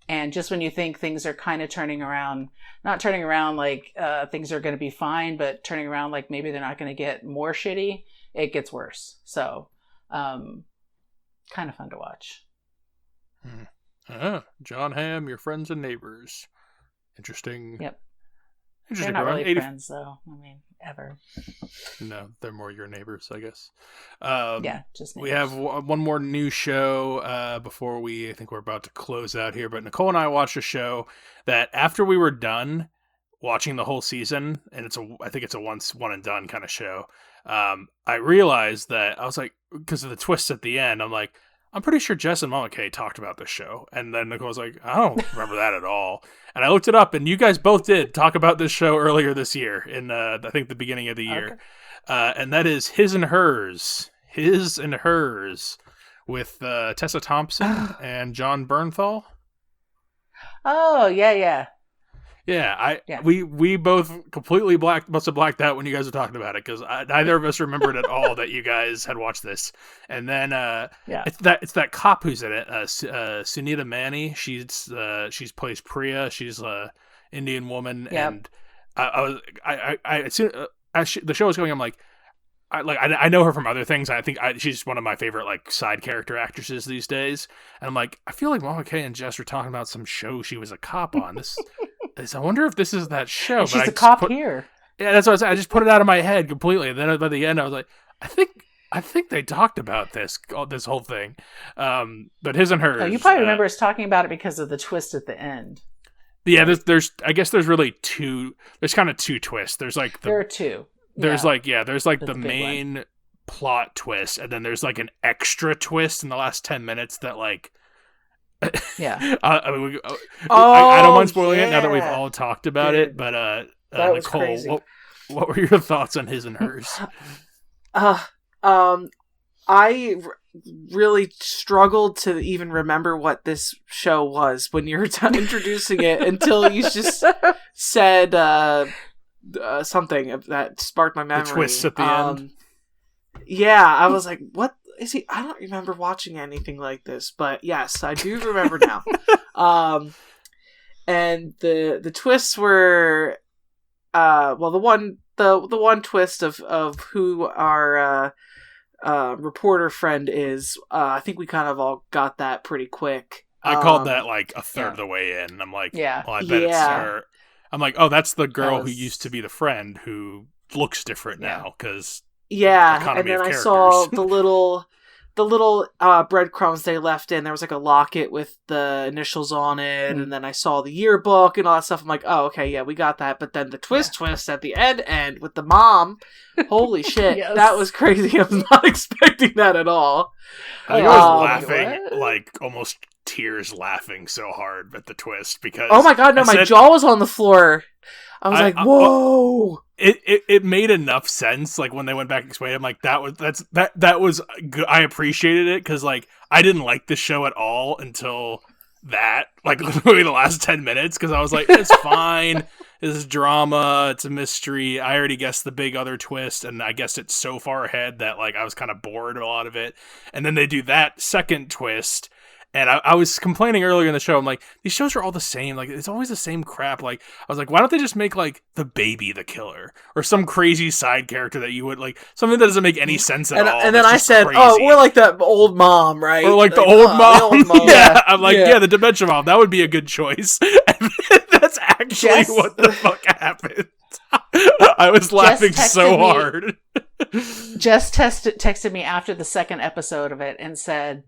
And just when you think things are kind of turning around, not turning around like things are going to be fine, but turning around like maybe they're not going to get more shitty, it gets worse. So, kind of fun to watch. John Hamm, Your Friends and Neighbors. Interesting. Yep. Interesting. They're not really friends, though. I mean, ever. No, they're more your neighbors, I guess. Yeah, just neighbors. We have one more new show before I think we're about to close out here. But Nicole and I watched a show that after we were done watching the whole season, and I think it's a one and done kind of show. I realized that I was like, because of the twists at the end, I'm like, I'm pretty sure Jess and Mama K talked about this show. And then Nicole was like, I don't remember that at all. And I looked it up, and you guys both did talk about this show earlier this year in, I think, the beginning of the year. And that is His and Hers. His and Hers with Tessa Thompson and John Bernthal. Oh, yeah. We both completely must have blacked out when you guys were talking about it, because neither of us remembered at all that you guys had watched this. And then it's that cop who's in it, Sunita Mani. She's plays Priya. She's a Indian woman, and as soon as the show was going, I'm like. I know her from other things. I think she's one of my favorite like side character actresses these days. And I'm like, I feel like Mama Kay and Jess were talking about some show she was a cop on. This I wonder if this is that show. And she's a cop here. Yeah, that's what I said. I just put it out of my head completely. And then by the end, I was like, I think they talked about this whole thing. But his and hers. Oh, you probably remember us talking about it because of the twist at the end. Yeah, there's I guess there's really two. There's kind of two twists. There are two. There's there's the main plot twist, and then there's like an extra twist in the last 10 minutes that like I don't mind spoiling it now that we've all talked about it, but Nicole, what were your thoughts on his and hers? I really struggled to even remember what this show was when you were introducing it until you just said something that sparked my memory. The twists at the end. Yeah, I was like, what is he? I don't remember watching anything like this, but yes, I do remember now. And the twists were, the one twist of who our reporter friend is. I think we kind of all got that pretty quick. I called that like a third of the way in. I'm like, well, I bet it's her. I'm like, oh, that's the girl who used to be the friend who looks different now because and then I saw the little breadcrumbs they left in. There was like a locket with the initials on it, and then I saw the yearbook and all that stuff. I'm like, oh, okay, yeah, we got that. But then the twist at the end with the mom, holy shit, that was crazy. I was not expecting that at all. I was laughing, like almost tears laughing so hard at the twist because oh my god, no, my jaw was on the floor. I was like, whoa. It made enough sense like when they went back and explained it. I'm like, that was good. I appreciated it because like I didn't like the show at all until that, like literally the last 10 minutes, because I was like, it's fine. This is drama, it's a mystery. I already guessed the big other twist, and I guessed it so far ahead that like I was kind of bored of a lot of it. And then they do that second twist. And I was complaining earlier in the show, I'm like, these shows are all the same. Like, it's always the same crap. Like, I was like, why don't they just make, like, the baby the killer? Or some crazy side character that you would, like, something that doesn't make any sense at all. And then I said, crazy. Oh, we're like that old mom, right? Or like the old mom. Yeah, I'm like, yeah, the dementia mom. That would be a good choice. And that's actually what the fuck happened. I was laughing so hard. Jess texted me after the second episode of it and said,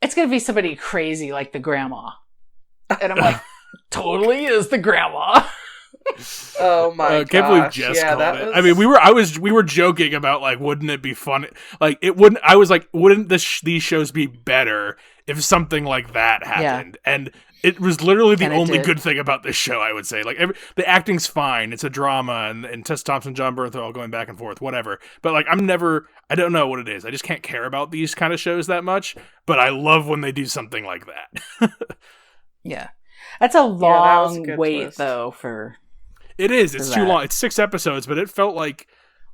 it's going to be somebody crazy like the grandma. And I'm like, totally is the grandma. Oh my god! I can't believe Jess called it. Was... I mean, we were joking about like, wouldn't it be funny? Like, it wouldn't. I was like, wouldn't these shows be better if something like that happened? Yeah. And it was literally the only good thing about this show, I would say. Like, the acting's fine. It's a drama, and Tessa Thompson, John Bernthal all going back and forth, whatever. But, like, I don't know what it is. I just can't care about these kind of shows that much. But I love when they do something like that. Yeah. That's a long wait, though, for... It is. It's too long. It's 6 episodes, but it felt like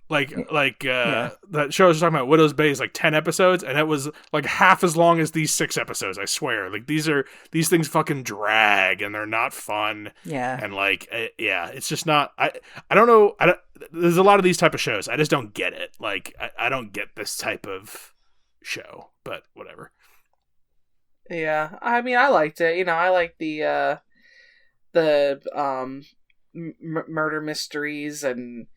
that show I was talking about, Widow's Bay, is like 10 episodes, and it was like half as long as these 6 episodes. I swear, like these things fucking drag, and they're not fun. Yeah, and like it's just not. I don't know. There's a lot of these type of shows. I just don't get it. Like I don't get this type of show, but whatever. Yeah, I mean, I liked it. You know, I like the murder mysteries and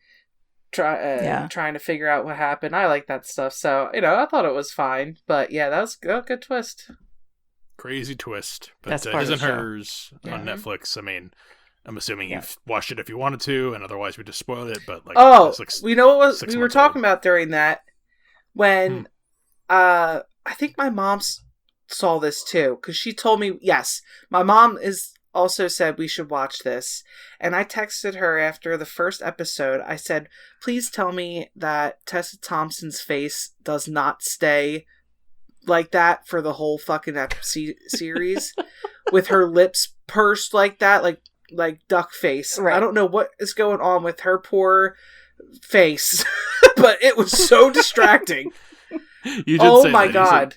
trying to figure out what happened. I like that stuff. So, you know, I thought it was fine. But yeah, that was a good twist. Crazy twist. But His and Hers on Netflix. I mean, I'm assuming you've watched it if you wanted to, and otherwise we just spoiled it. But like, we know what we were talking about during that when I think my mom saw this too, because she told me, yes, my mom also said we should watch this, and I texted her after the first episode. I said, please tell me that Tessa Thompson's face does not stay like that for the whole fucking series with her lips pursed like that, like like duck face. Right. I don't know what is going on with her poor face, but it was so distracting. You did oh say my that. god.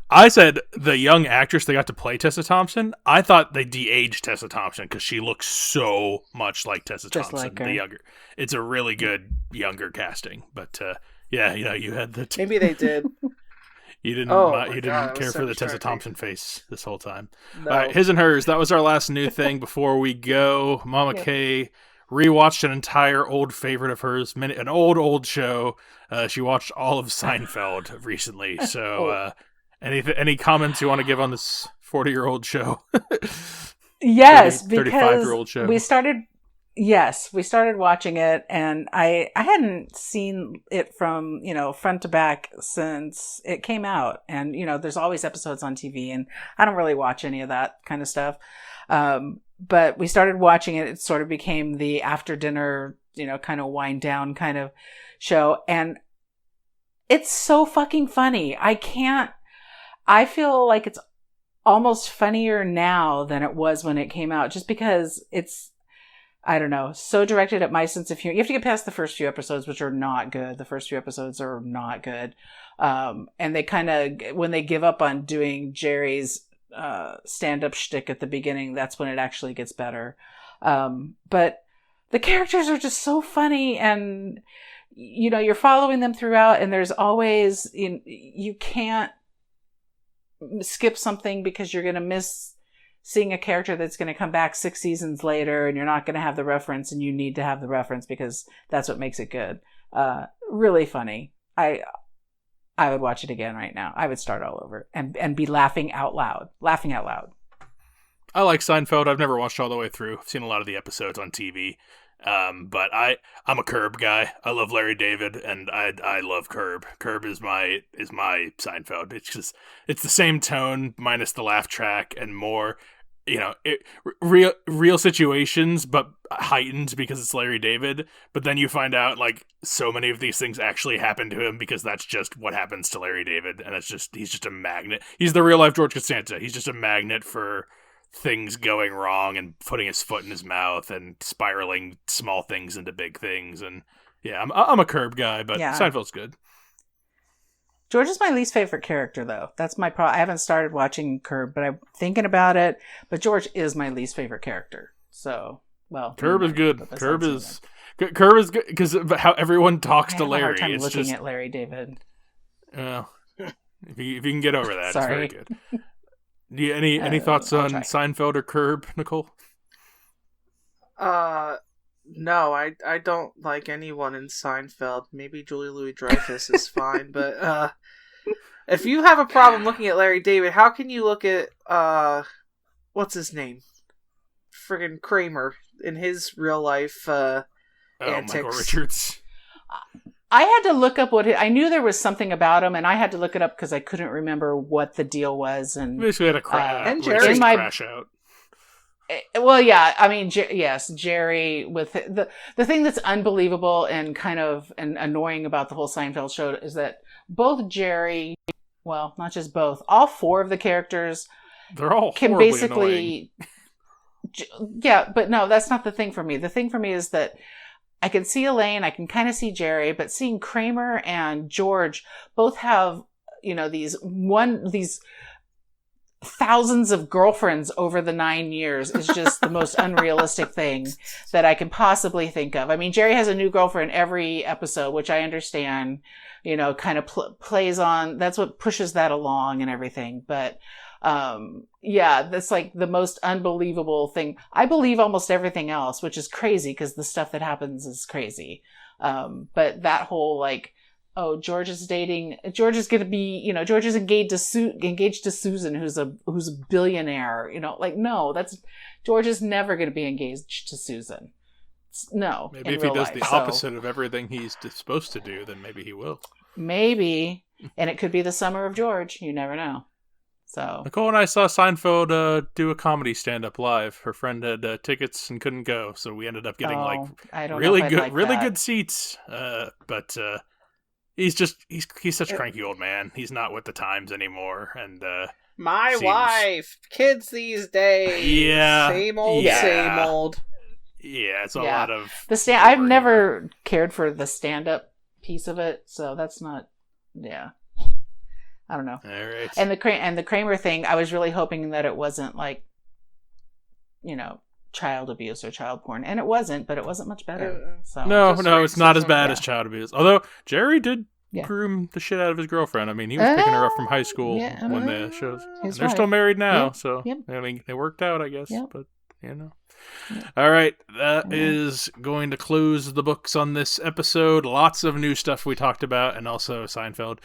I said the young actress they got to play Tessa Thompson, I thought they de-aged Tessa Thompson because she looks so much like Tessa Just Thompson, like her. the younger. It's a really good younger casting, but yeah, you had the Maybe they did. You didn't God, care so for the Tessa distracting. Thompson face this whole time. No. All right, his and hers. That was our last new thing before we go. Mama Kay rewatched an entire old favorite of hers, an old show. She watched all of Seinfeld recently. So, any comments you want to give on this 40-year-old show? Yes, 35-year-old show. we started watching it, and I hadn't seen it from, front to back since it came out. And, there's always episodes on TV, and I don't really watch any of that kind of stuff. But we started watching it. It sort of became the after dinner, kind of wind down kind of show. And it's so fucking funny. I feel like it's almost funnier now than it was when it came out, just because it's, I don't know, so directed at my sense of humor. You have to get past the first few episodes, which are not good. The first few episodes are not good. And they kind of, when they give up on doing Jerry's stand-up shtick at the beginning, that's when it actually gets better. But the characters are just so funny, and, you're following them throughout, and there's always, you can't skip something because you're going to miss seeing a character that's going to come back 6 seasons later, and you're not going to have the reference, and you need to have the reference because that's what makes it good. Really funny. I would watch it again right now. I would start all over and be laughing out loud. I like Seinfeld. I've never watched all the way through. I've seen a lot of the episodes on TV. But I'm a Curb guy. I love Larry David, and I love Curb. Curb is my Seinfeld. It's the same tone minus the laugh track and more, real situations, but heightened because it's Larry David. But then you find out like so many of these things actually happen to him because that's just what happens to Larry David, and he's just a magnet. He's the real life George Costanza. He's just a magnet for things going wrong and putting his foot in his mouth and spiraling small things into big things. And yeah, I'm a Curb guy, but Seinfeld's good. George is my least favorite character, though. That's my problem. I haven't started watching Curb, but I'm thinking about it. But George is my least favorite character. So, well, Curb is good. Curb is good because how everyone talks to Larry. I have a hard time it's looking just at Larry David. If you can get over that, Sorry. it's very good. Any thoughts on Seinfeld or Curb, Nicole? No, I don't like anyone in Seinfeld. Maybe Julie Louis-Dreyfus is fine, but if you have a problem looking at Larry David, how can you look at what's his name? Friggin' Kramer in his real life antics. Michael Richards. I had to look up I knew there was something about him, and I had to look it up because I couldn't remember what the deal was. And basically had a crash out. Well, yeah, I mean, yes, Jerry with the thing that's unbelievable and kind of annoying about the whole Seinfeld show is that both Jerry, well, not just both, all four of the characters, they're all can basically, yeah, but no, that's not the thing for me. The thing for me is that I can see Elaine, I can kind of see Jerry, but seeing Kramer and George both have, these thousands of girlfriends over the 9 years is just the most unrealistic thing that I can possibly think of. I mean, Jerry has a new girlfriend every episode, which I understand, kind of plays on, that's what pushes that along and everything. But, that's like the most unbelievable thing. I believe almost everything else, which is crazy because the stuff that happens is crazy. But that whole George is going to be, George is engaged to Susan, who's a billionaire, no, George is never going to be engaged to Susan. No. Maybe if he does the opposite of everything he's supposed to do, then maybe he will. Maybe. And it could be the summer of George. You never know. So Nicole and I saw Seinfeld do a comedy stand-up live. Her friend had tickets and couldn't go, so we ended up getting really good seats. But he's such a cranky old man. He's not with the times anymore, and My Seems... wife, kids these days. Yeah. Same old. Yeah, it's a lot of... I've never cared for the stand-up piece of it, so that's not... Yeah. I don't know. All right. And the Kramer thing, I was really hoping that it wasn't like, child abuse or child porn. And it wasn't, but it wasn't much better. So No, it's not as bad as child abuse. Although, Jerry did groom the shit out of his girlfriend. I mean, he was picking her up from high school when the shows... And they're still married now, so I mean, they worked out, I guess. But, All right, that is going to close the books on this episode. Lots of new stuff we talked about, and also Seinfeld.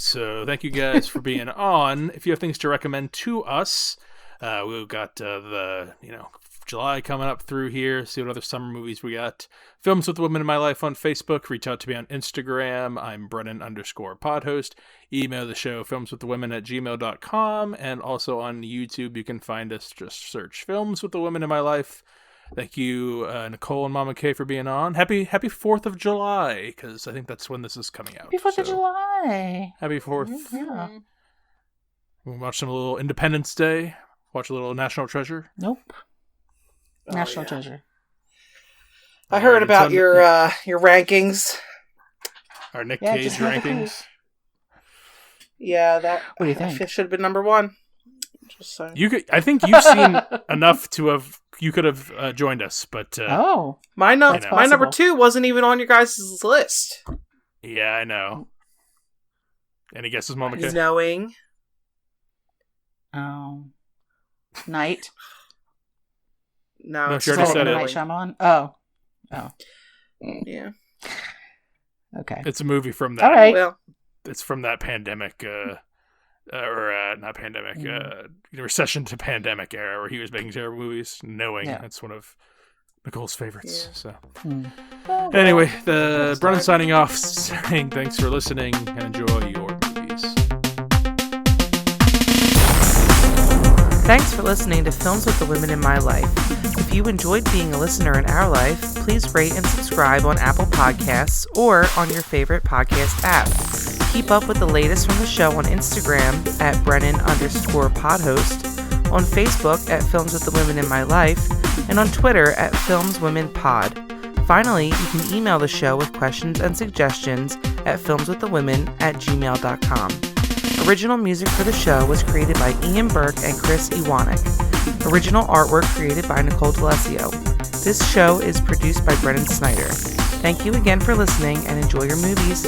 So thank you guys for being on. If you have things to recommend to us, we've got the July coming up through here. See what other summer movies we got. Films with the Women in My Life on Facebook. Reach out to me on Instagram. I'm Brennan_podhost. Email the show, filmswiththewomen@gmail.com. And also on YouTube, you can find us. Just search Films with the Women in My Life. Thank you, Nicole and Mama K, for being on. Happy 4th of July, because I think that's when this is coming out. Happy 4th of July. Happy 4th. Yeah. We'll watch some little Independence Day. Watch a little National Treasure. Nope. National Treasure. I heard about your rankings. Our Nick Cage rankings. Yeah, that. What do you think? Should have been number 1. Just saying. I think you've seen enough to have. You could have joined us, but my number 2 wasn't even on your guys' list. Yeah, I know. Any guesses, Mama K? Knowing. Night. No, she already said it. Night Shyamalan. Oh. Yeah. Okay. It's a movie from that. All right. Well, it's from that pandemic, not pandemic, recession to pandemic era where he was making terrible movies. Knowing that's one of Nicole's favorites. So, anyway, Brennan signing off, saying thanks for listening and enjoy your movies. Thanks for listening to Films with the Women in My Life. If you enjoyed being a listener in our life, please rate and subscribe on Apple Podcasts or on your favorite podcast app. Keep up with the latest from the show on Instagram at Brennan_podhost, on Facebook at Films with the Women in My Life, and on Twitter at FilmsWomenPod. Finally, you can email the show with questions and suggestions at filmswiththewomen@gmail.com. Original music for the show was created by Ian Burke and Chris Iwanek. Original artwork created by Nicole D'Alessio. This show is produced by Brennan Snyder. Thank you again for listening and enjoy your movies.